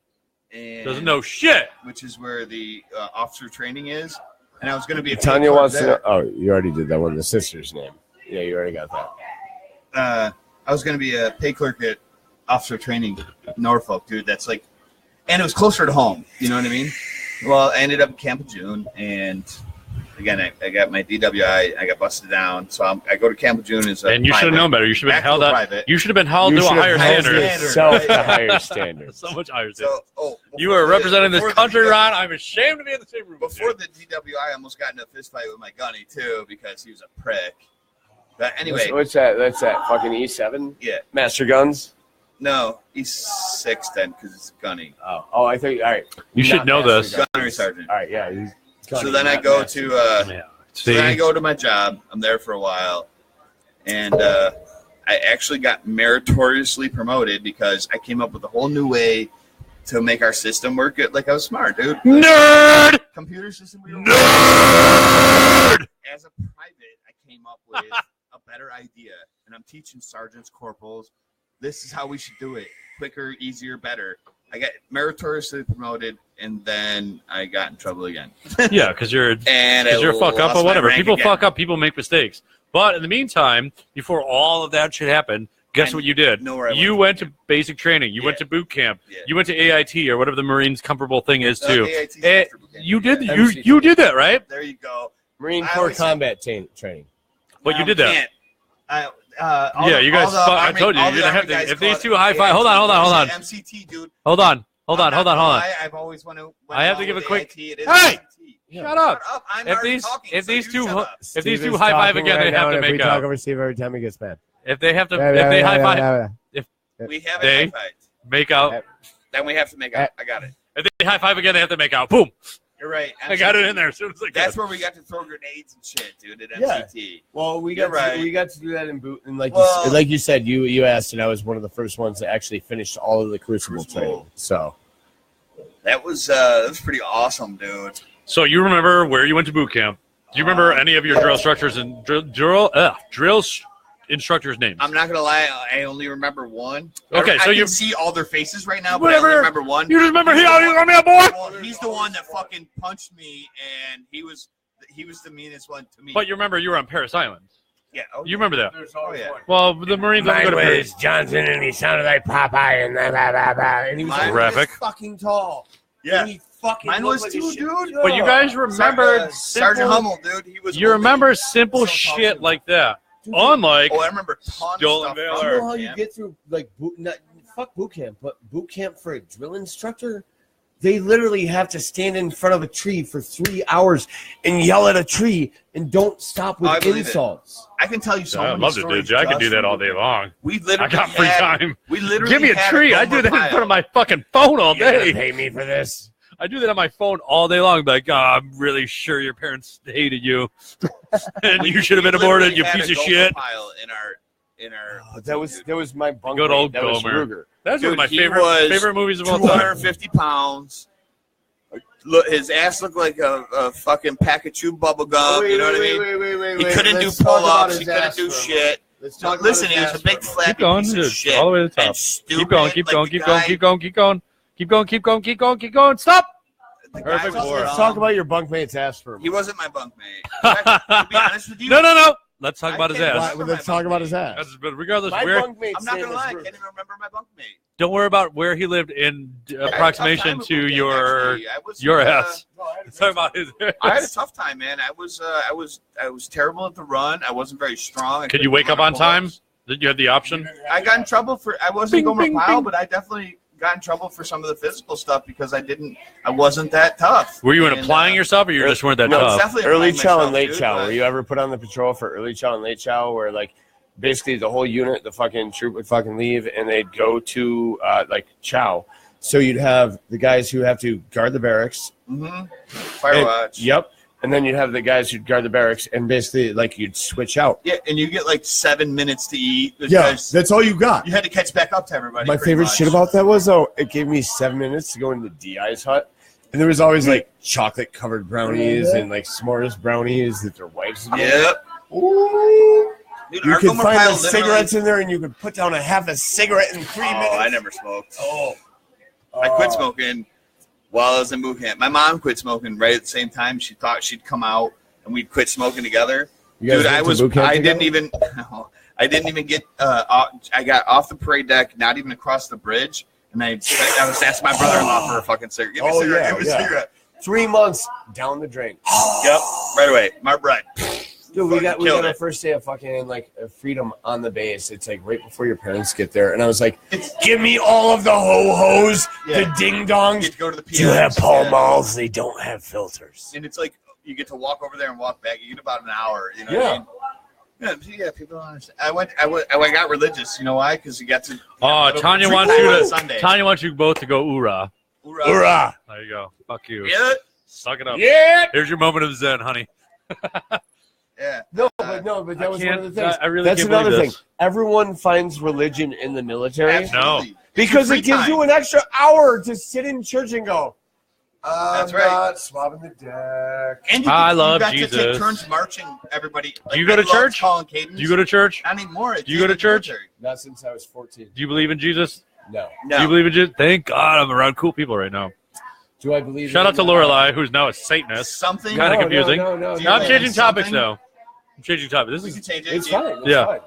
And doesn't know shit. Which is where the officer training is. And I was going to be Tanya wants to know. Oh, you already did that one. The sister's name. Yeah, you already got that. I was going to be a pay clerk at officer training, Norfolk, dude. That's like, and it was closer to home. You know what I mean? Well, I ended up at Camp Lejeune, and again, I got my DWI. I got busted down, so I go to Camp Lejeune as a And you should have known better. You should have been held out. You should have been held to a higher standard. Yourself to higher standard. So much higher standard. So, you are representing this country, Ron. I'm ashamed to be in the same room. Before the DWI, I almost got in a fist fight with my gunny too because he was a prick. But anyway, what's that? That's that fucking E7. Yeah, Master Guns. No, he's 6 then because it's gunny. Oh, I think. All right, you should know this. Gunnery sergeant. All right, yeah. He's gunny, so then I go to. So then I go to my job. I'm there for a while, and I actually got meritoriously promoted because I came up with a whole new way to make our system work. Like I was smart, dude. Nerd. Computer system. Nerd. As a private, I came up with a better idea, and I'm teaching sergeants, corporals. This is how we should do it: quicker, easier, better. I got meritoriously promoted, and then I got in trouble again. Yeah, because you're a fuck up or whatever. People fuck up. People make mistakes. But in the meantime, before all of that shit happened, guess what you did? You went to basic training. You went to boot camp. Yeah. You went to AIT or whatever the Marines' comfortable thing is too. You did you did that, right? There you go. Marine Corps combat training. But you did that. Yeah, you guys. I told you. You're gonna have to. If these two high five, hold on. MCT, dude. Hold on. I've always wanted. I have to give a quick. Hey, shut up. If these two high five again, they have to make out. We talk over Steve every time he gets mad. If they have to, if they high five, if we have they make out, then we have to make out. I got it. If they high five again, they have to make out. Boom. You're right. I got it in there as soon as I got That's where we got to throw grenades and shit, dude, at MCT. Yeah. Well, we got to do that in boot, and like you said, you asked, and I was one of the first ones that actually finished all of the Crucible training. So that was pretty awesome, dude. So you remember where you went to boot camp? Do you remember any of your drill instructors and drill instructors' names? I'm not gonna lie, I only remember one. Okay, I can see all their faces right now, but whatever. I only remember one. You just remember he on me, boy. Well, he's the one that fucking punched me, and he was the meanest one to me. But you remember you were on Paris Island. Yeah. You remember that? Oh yeah. Well, the Marines don't go to Paris. Johnson, and he sounded like Popeye, and he was graphic. Fucking tall. Yeah. And he fucking mine was like too, dude. But you guys remembered Sergeant Hummel, dude. He was. You remember simple shit like that. Unlike I remember Stolen Valor. You know how you get through like fuck boot camp, but boot camp for a drill instructor, they literally have to stand in front of a tree for 3 hours and yell at a tree and don't stop with insults. I can tell you so many stories. I could do that all day long. We literally I got free time. We literally give me a tree. I do that in front of my fucking phone all You're day. gonna pay me for this. I do that on my phone all day long. Like, I'm really sure your parents hated you, and you should have been aborted, you piece of shit. In our that was my bunk. Good old Gomer. That's one of my favorite movies of all time. 250 pounds. Look, his ass looked like a fucking pack of chew bubble gum. You know what I mean? He couldn't do pull-ups. He couldn't do shit. Listen, he was a big flappy piece of shit. All the way to the top. Keep going. Stop. Perfect. Let's talk about your bunkmate's ass for a minute. He wasn't my bunkmate. To be honest with you. No. Let's talk about his ass. Let's talk about his ass. But regardless, I'm not gonna lie. I can't even remember my bunkmate. Don't worry about where he lived in approximation to your ass. Let's talk about his ass. I had a tough time, man. I was terrible at the run. I wasn't very strong. Could you wake up on time? Did you have the option? I got in trouble for. I wasn't Gomer Pyle, but I definitely got in trouble for some of the physical stuff because I wasn't that tough. Were you applying yourself, or you just weren't that tough? Definitely early chow and late chow. Were you ever put on the patrol for early chow and late chow, where like basically the whole unit, the fucking troop would fucking leave and they'd go to like chow. So you'd have the guys who have to guard the barracks. Mm-hmm. Fire watch. Yep. And then you'd have the guys who'd guard the barracks, and basically, like, you'd switch out. Yeah, and you get, like, 7 minutes to eat. Yeah, that's all you got. You had to catch back up to everybody. My favorite shit about that was, though, it gave me 7 minutes to go into the DI's hut. And there was always, like, chocolate-covered brownies and, like, s'mores brownies that their wives made. Yep. Ooh. Dude, you could find the cigarettes in there, and you could put down a half a cigarette in 3 minutes. Oh, I never smoked. I quit smoking while I was in boot camp. My mom quit smoking right at the same time. She thought she'd come out and we'd quit smoking together. Dude, I didn't even I didn't even get. I got off the parade deck, not even across the bridge, and I was asking my brother-in-law for a fucking cigarette. Give me a cigarette. Give me a cigarette. 3 months down the drain. Yep, right away. My bread. Dude, we got our first day of fucking like freedom on the base. It's like right before your parents get there, and I was like, "Give me all of the ho-hos, the ding-dongs. You get to go to the Do you have Pall Malls? They don't have filters." And it's like you get to walk over there and walk back. You get about an hour. You know what I mean? Yeah, people don't understand. I got religious. You know why? Because you got to. Tanya wants you both to go oorah. Oorah! There you go. Fuck you. Yeah. Suck it up. Yeah. Here's your moment of zen, honey. Yeah. No, but that was one of the things. I really That's can't another believe thing. this. Everyone findes religion in the military. Absolutely. No. Because Free it gives time. you an extra hour to sit in church and go, That's I'm right. not swabbing the deck. And I love you got Jesus. to take turns marching everybody. Do you go to church? Calling cadence. Do you go to church? Not anymore. Do you go to church? Not since I was 14. Do you believe in Jesus? No. Do you believe in Jesus? Thank God I'm around cool people right now. Do I believe Shout out to Lorelai, who's now a Satanist. Something. Kind of confusing. No. Do you Now I'm believe changing in topics something? now. I'm changing topics. This We is can change it. It's fine. It's Yeah. fine.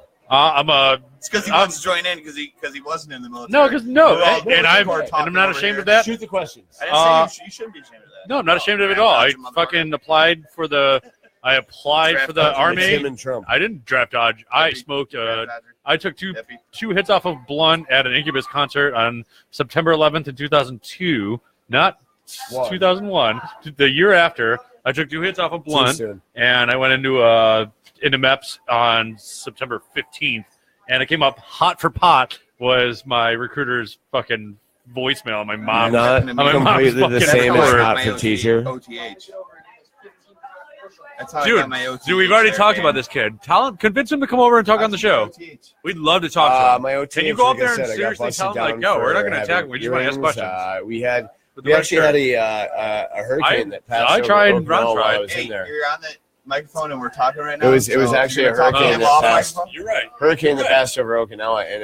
It's because he wants to join in because he wasn't in the military. no, because no, Well, and I'm people are talking not over ashamed here. of that. Shoot the questions. I didn't say you shouldn't be ashamed of that. No, I'm not ashamed of it at all. I fucking applied for the. I applied Draft for the dodge. It's army. him and Trump. I didn't draft dodge. I Happy. smoked. Dodger. I took two Happy. hits off of blunt at an Incubus concert on September 11th in 2002, not One. 2001. The year after, I took 2 hits off of Too blunt, soon. and I went into MEPS on September 15th, and it came up hot for pot was my recruiter's fucking voicemail. My mom. Not my mom's completely the fucking same as number. hot for teacher. OTH. That's how I got my OTH. Dude, we've already there, talked man. about this kid. Convince him to come over and talk on the show. OTH. We'd love to talk to him. My OT, Can you go up like I there and said, I got seriously busted tell him, like, down yo, we're not for going to attack having him. We just want to ask earrings. questions. We red actually shirt. had a hurricane that passed. I over tried, Oakville Ron while tried. I was Hey, in there. you're on the microphone and we're talking right now. It was so actually you're a talking hurricane him off that passed. microphone? You're right. Hurricane that passed over Okinawa, and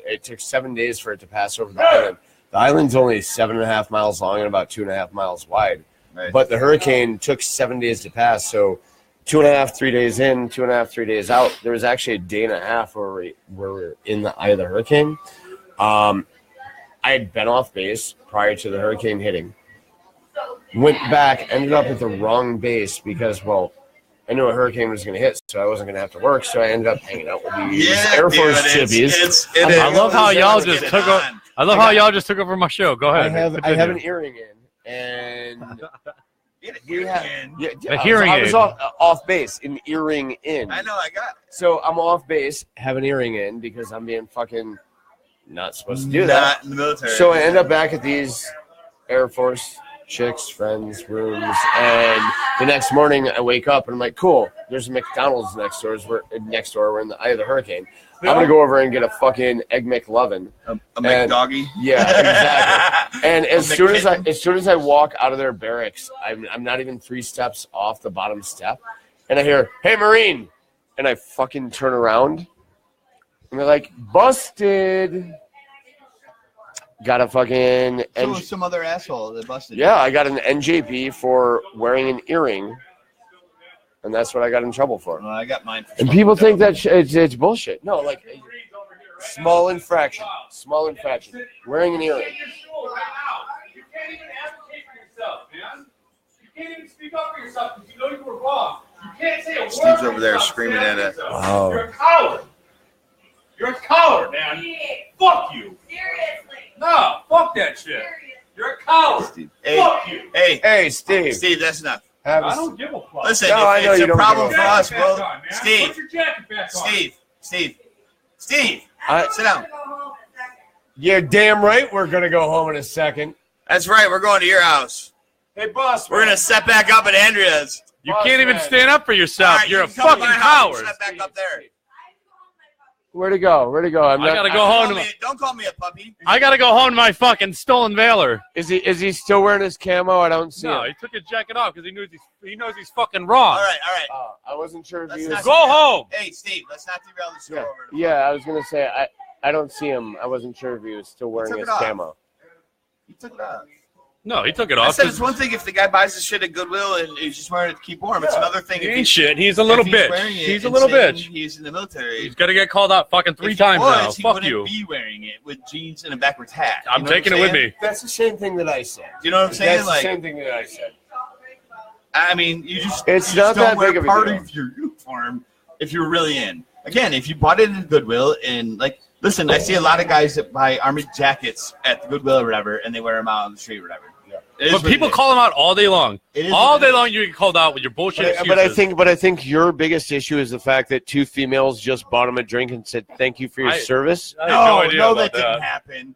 it took 7 days for it to pass over the island. The island's only 7.5 miles long and about 2.5 miles wide. Right. But the hurricane took 7 days to pass, so 2.5, 3 days in, 2.5, 3 days out. There was actually a day and a half where we were in the eye of the hurricane. I had been off base prior to the hurricane hitting. Went back, ended up at the wrong base because, well, I knew a hurricane was going to hit, so I wasn't going to have to work. So I ended up hanging out with these Air Force chippies. I love how y'all just Get it took over. on. I love how y'all just took over my show. Go I ahead. have an earring in, and Get it we had A hearing I was aid. off base, an earring in. I know, I got it. So I'm off base, have an earring in because I'm being fucking not supposed to do that. Not in the military. So I end up back at these Air Force chicks, friends, rooms, and the next morning I wake up and I'm like, cool, there's a McDonald's next door. We're in the eye of the hurricane. I'm gonna go over and get a fucking Egg McLovin. a McDoggy. Yeah, exactly. And as A soon as I walk out of their barracks, I'm not even 3 steps off the bottom step, and I hear, "Hey, Marine," and I fucking turn around, and they're like, "Busted." Got a fucking So was some other asshole that busted. yeah, I got an NJP for wearing an earring, and that's what I got in trouble for. Well, I got mine. And people think that it's bullshit. No, like small infraction. Wearing an earring. You can't even advocate for yourself, man. You can't even speak up for yourself because you know you were wrong. You can't say a word. Steve's for over there yourself. screaming Stand at for it. yourself. Wow. You're a coward. You're a coward, man. Fuck you. Seriously. No, fuck that shit. You're a coward. Steve. Hey, Fuck you. hey, Hey, Steve. Steve, that's enough. Have I a, don't give a fuck. Listen, No, I know it's you a don't problem give for a us, Jacket back bro. on, man. Steve, Put your jacket back on. Steve, I- sit down. I'm gonna go home in a second. you're damn right we're gonna go home in a second. That's right. We're going to your house. Hey, boss. We're gonna set back up at Andrea's. You Boss can't even man. stand up for yourself. All right, You're you a can come to fucking my house and coward. Set back up there. I have to go home with my puppy. Where'd he go? I'm I not. gotta go home. To my, Don't call me a puppy. I gotta go home to my fucking stolen valor. Is he still wearing his camo? I don't see No, him. he took his jacket off because he knows he's fucking wrong. All right, all right. I wasn't sure if Let's he not was. Go home. Hey, Steve, let's not derail the show Yeah, over. yeah. I was gonna say I don't see him. I wasn't sure if he was still wearing took his it off. camo. You took it off. No, he took it I off. said it's one thing if the guy buys the shit at Goodwill and he's just wearing it to keep warm. It's another thing He if ain't shit. He's a little if he's bitch. wearing it He's a and little saying bitch. He's in the military. He's got to get called out fucking 3 If times he now. was, he Fuck wouldn't you. be wearing it with jeans and a backwards hat. I'm You know what taking it with saying? me. That's the same thing that I said. Do you know what I'm saying? That's Like, the same thing that I said. I mean, you just It's you not just don't that wear big of a part deal. of your uniform if you're really in. Again, if you bought it in Goodwill and like, listen, I see a lot of guys that buy army jackets at the Goodwill or whatever, and they wear them out on the street or whatever. It is But what people it is. call him out all day long. It is All what it day is. long you get called out with your bullshit But I excuses. think your biggest issue is the fact that 2 females just bought him a drink and said thank you for your service. I had no idea No, about that didn't that. happen.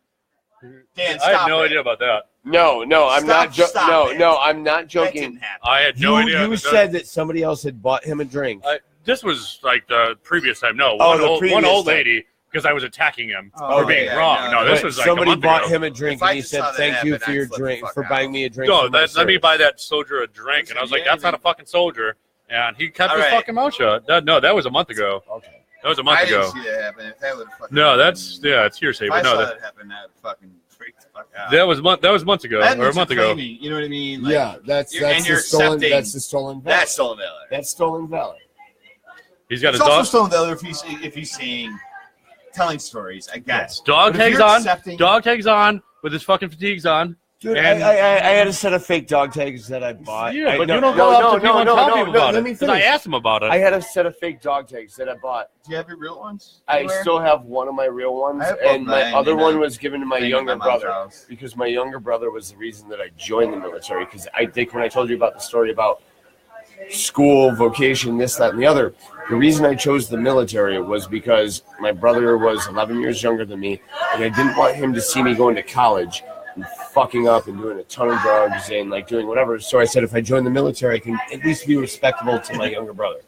Dan, I had stop no it. idea about that. No, I'm not. Stop it. No, I'm not That joking. didn't happen. I had no idea. You said that somebody else had bought him a drink. This was like the previous time. No, Oh, one the old previous lady time. because I was attacking him Oh, for being yeah, wrong. No, this But was like somebody a month bought ago. him a drink If I and he just said saw that thank you happen, for I'd your flip the drink fuck for out. buying me a drink. No, for my let me service. buy that soldier a drink. And I was like, that's not a fucking soldier. And he kept his All right. fucking mouth shut. That was a month ago. Okay. That was a month I ago. didn't see that happen. If that would fucking No, it's hearsay. If I But saw no, that happen, that would fucking freak the fuck out. that was months ago That or a means month you're ago. claiming, you know what I mean? Like, Yeah, that's and you're the stolen. accepting That's the stolen valor. that's stolen valor. That's stolen valor. He's got It's his also dog. stolen valor if he's saying telling stories, I guess. Dog But if tags you're on. accepting- Dog tags on with his fucking fatigues on. Dude, And- I had a set of fake dog tags that I bought. Yeah, but no, you don't no, go up no, to people no, and no, tell no, people no, about let it. me 'Cause I finish. asked him about it. I had a set of fake dog tags that I bought. Do you have your real ones? I anywhere? still have one of my real ones, I have and both my mine, other and one I'm was given to my staying at younger my mom's brother house. because my younger brother was the reason that I joined the military. Because I think when I told you about the story about school, vocation, this, that, and the other, the reason I chose the military was because my brother was 11 years younger than me, and I didn't want him to see me going to college and fucking up and doing a ton of drugs and like doing whatever. So I said, if I join the military, I can at least be respectable to my younger brother.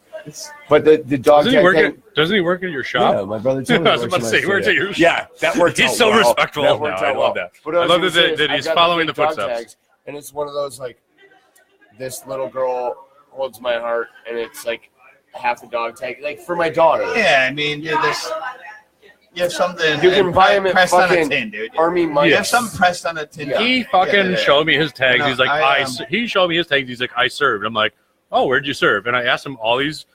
But the dog Doesn't he tag work thing, doesn't he work at your shop? yeah, my brother totally I was works about to in say, my he works studio. at your Yeah, that worked He's out so well. respectful That now. worked I out love well. that. But I what love was that, gonna say that is he's I got following the fake dog footsteps. tags, and it's one of those like, this little girl holds my heart, and it's like half the dog tag, like for my daughter. Yeah, I mean, you have something. You can buy 'em at pressed on a fucking tin, dude. Army You Midas. have something pressed on a tin. Yeah. He fucking Yeah. showed me his tags. No, He's like, he showed me his tags. He's like, I served. I'm like, oh, where'd you serve? And I asked him all these,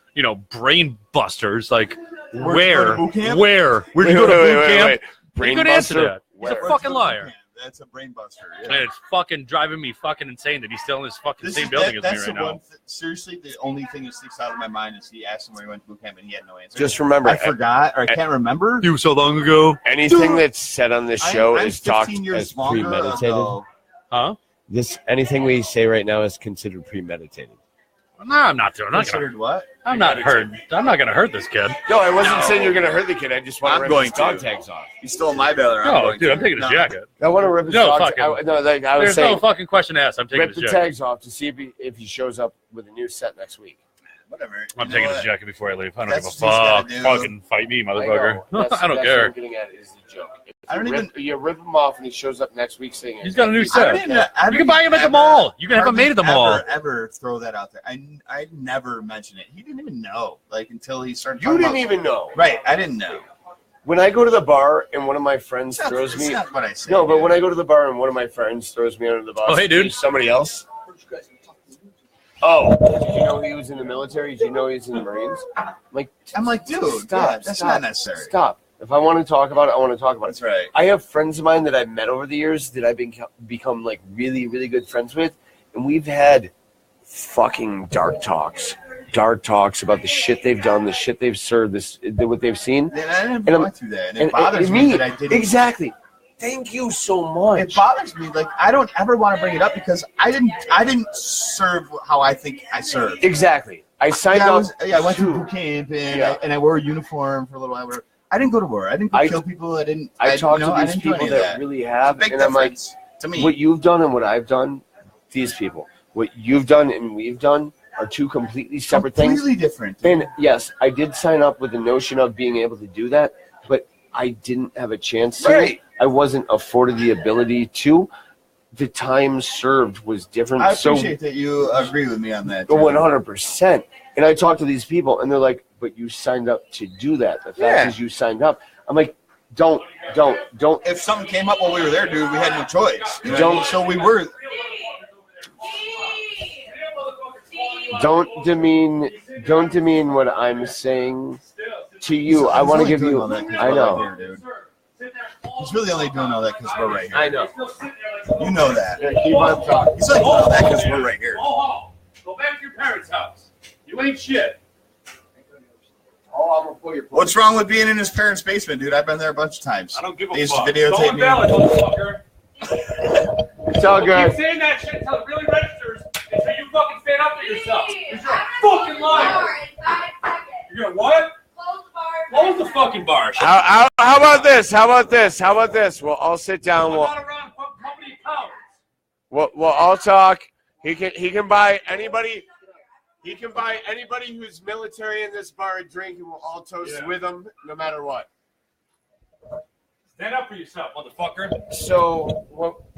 brain busters. Like, Where'd you go where? to boot camp? Where? Where'd you go to boot camp? Brain He could answer buster? that. He's Where? a fucking liar. That's a brain buster. And it's fucking driving me fucking insane that he's still in this fucking This same is, building that's as me the right one. now. Seriously, the only thing that sticks out of my mind is he asked him where he went to boot camp and he had no answer. Just remember, I forgot or I can't remember. It was so long ago. anything Dude, that's said on this show I'm is talked 15 years as longer premeditated. ago. Huh? Anything we say right now is considered premeditated. No, I'm not doing. Considered what? I'm not hurt. I'm not gonna hurt this kid. No, I wasn't saying you're going to hurt the kid. I just want I'm to rip going his dog to. tags off. He stole my baler. No, dude, I'm taking his jacket. I want to rip his No, dog fucking- I was There's saying, no fucking question asked. I'm taking rip his the jacket. tags off to see if he shows up with a new set next week. Whatever. I'm You taking know his what? jacket before I leave. I don't That's give a what he's fuck. gotta do. Fucking fight me, I motherfucker. know. That's- I don't that's care. What I'm getting at is the joke. If I don't you rip him off and he shows up next week saying He's got a new I set. didn't- You can buy him at the mall. You can have him made at the mall. Ever throw that out there? I never mentioned it. He didn't even know. Like until he started. You talking didn't about- even know. Right. I didn't know. When I go to the bar and one of my friends It's throws me. not what I said. No, but dude. when I go to the bar and one of my friends throws me under the bus. Oh, hey, dude. Somebody else? Oh, did you know he was in the military? Did you know he was in the Marines? I'm like, dude, stop, yeah, that's stop, not necessary. Stop. If I want to talk about it, I want to talk about it. That's right. I have friends of mine that I've met over the years that I've become like really, really good friends with, and we've had fucking dark talks about the shit they've done, the shit they've served, what they've seen. And I didn't And go through that, and it bothers me me that I didn't. exactly. Thank you so much. It bothers me. Like I don't ever want to bring it up because I didn't serve how I think I served. Exactly. I signed I up. went to to- boot camp and, Yeah. I wore a uniform for a little while. Whatever. I didn't go to war. I didn't go I- kill people. I didn't. I talked to I these didn't do people any of that really have, Big and I'm like, difference to me. what you've done and what I've done, these people, what you've done and we've done are two completely separate things. Completely different. And yes, I did sign up with the notion of being able to do that, but I didn't have a chance to. Right. I wasn't afforded the ability to. The time served was different. I so appreciate that you agree with me on that. too. 100%. And I talk to these people, and they're like, "But you signed up to do that. The fact Yeah. is, you signed up." I'm like, Don't. If something came up while we were there, dude, we had no choice. You know what I Don't- mean? So we were. Don't demean what I'm saying to you. I want to give you. I know. He's really only doing all that because we're right here. I know. You know that. Keep on talking. He's only doing all that because we're right here. Go back to your parents' house. You ain't shit. Oh, I'm gonna pull your. What's wrong with being in his parents' basement, dude? I've been there a bunch of times. I don't give a They used to fuck. videotape Don't me. valid, motherfucker. It's all Keep good. saying that shit until it really registers until you fucking stand up for yourself. Because you're a fucking liar. You're gonna what? Close the fucking bar. How about this? How about this? We'll all sit down. I'm not around company cowards. We'll all talk. He can buy anybody. He can buy anybody who's military in this bar a drink, and we'll all toast with him, no matter what. Stand up for yourself, motherfucker. So,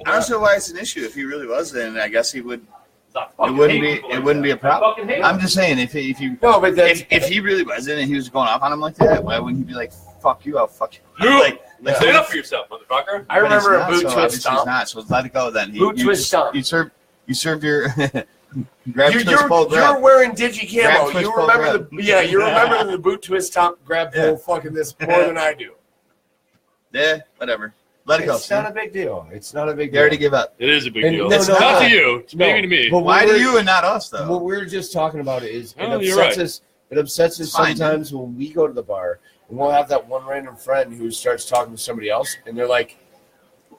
I don't know why it's an issue. If he really was, then I guess he would. Stop It fucking wouldn't hating be. people It like wouldn't that. be a I problem. fucking hate I'm them. just saying, if you no, but that's if he really wasn't and he was going off on him like that, why wouldn't he be like, "Fuck you, I'll fuck you"? No. Like Stand up for yourself, motherfucker. I remember a But boot he's not, so twist obviously he's stomp. not. So let it go then. Boot twist stomp. You served your. Grab twist You're pull grab. wearing digi Grab, camo. twist, You pull, remember grab. you remember the boot twist stomp grab pull fucking this more than I do. Yeah, whatever. Let it go. It's not a big deal. It's not a big You deal. already give up. It is a big And deal. no, It's no, not no. to you. It's No, maybe to me. but Why we're- do you and not us though? What we're just talking about is it Oh, you're upsets right. us. It upsets us Fine, sometimes when we go to the bar and we'll have that one random friend who starts talking to somebody else and they're like,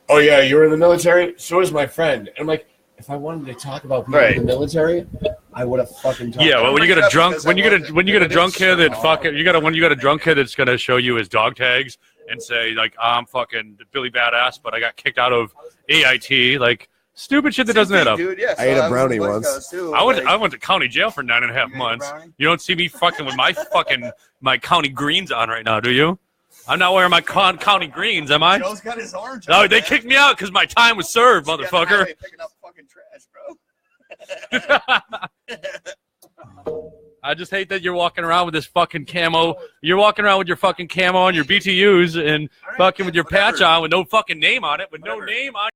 "Oh yeah, you were in the military. So is my friend." And I'm like, if I wanted to talk about people in the military, I would have fucking talked. Yeah, well, when you get a drunk, Because when you I get a wasn't. when you get a drunk kid that Oh. fucking when you got a drunk kid that's gonna show you his dog tags and say like I'm fucking Billy Badass, but I got kicked out of AIT, like stupid shit that doesn't add up. Dude, yeah, I ate a that was brownie the Boy once. Scouts, too. I Like, went to county jail for 9.5 You ate a months. brownie? You don't see me fucking with my fucking my county greens on right now, do you? I'm not wearing my county greens, am I? Joe's got his orange. No, on, they man. kicked me out because my time was served, He's got the motherfucker. highway Picking up fucking trash, bro. I just hate that you're walking around with this fucking camo. You're walking around with your fucking camo on your BTUs and fucking with your patch on with no fucking name on it, with no Whatever. name on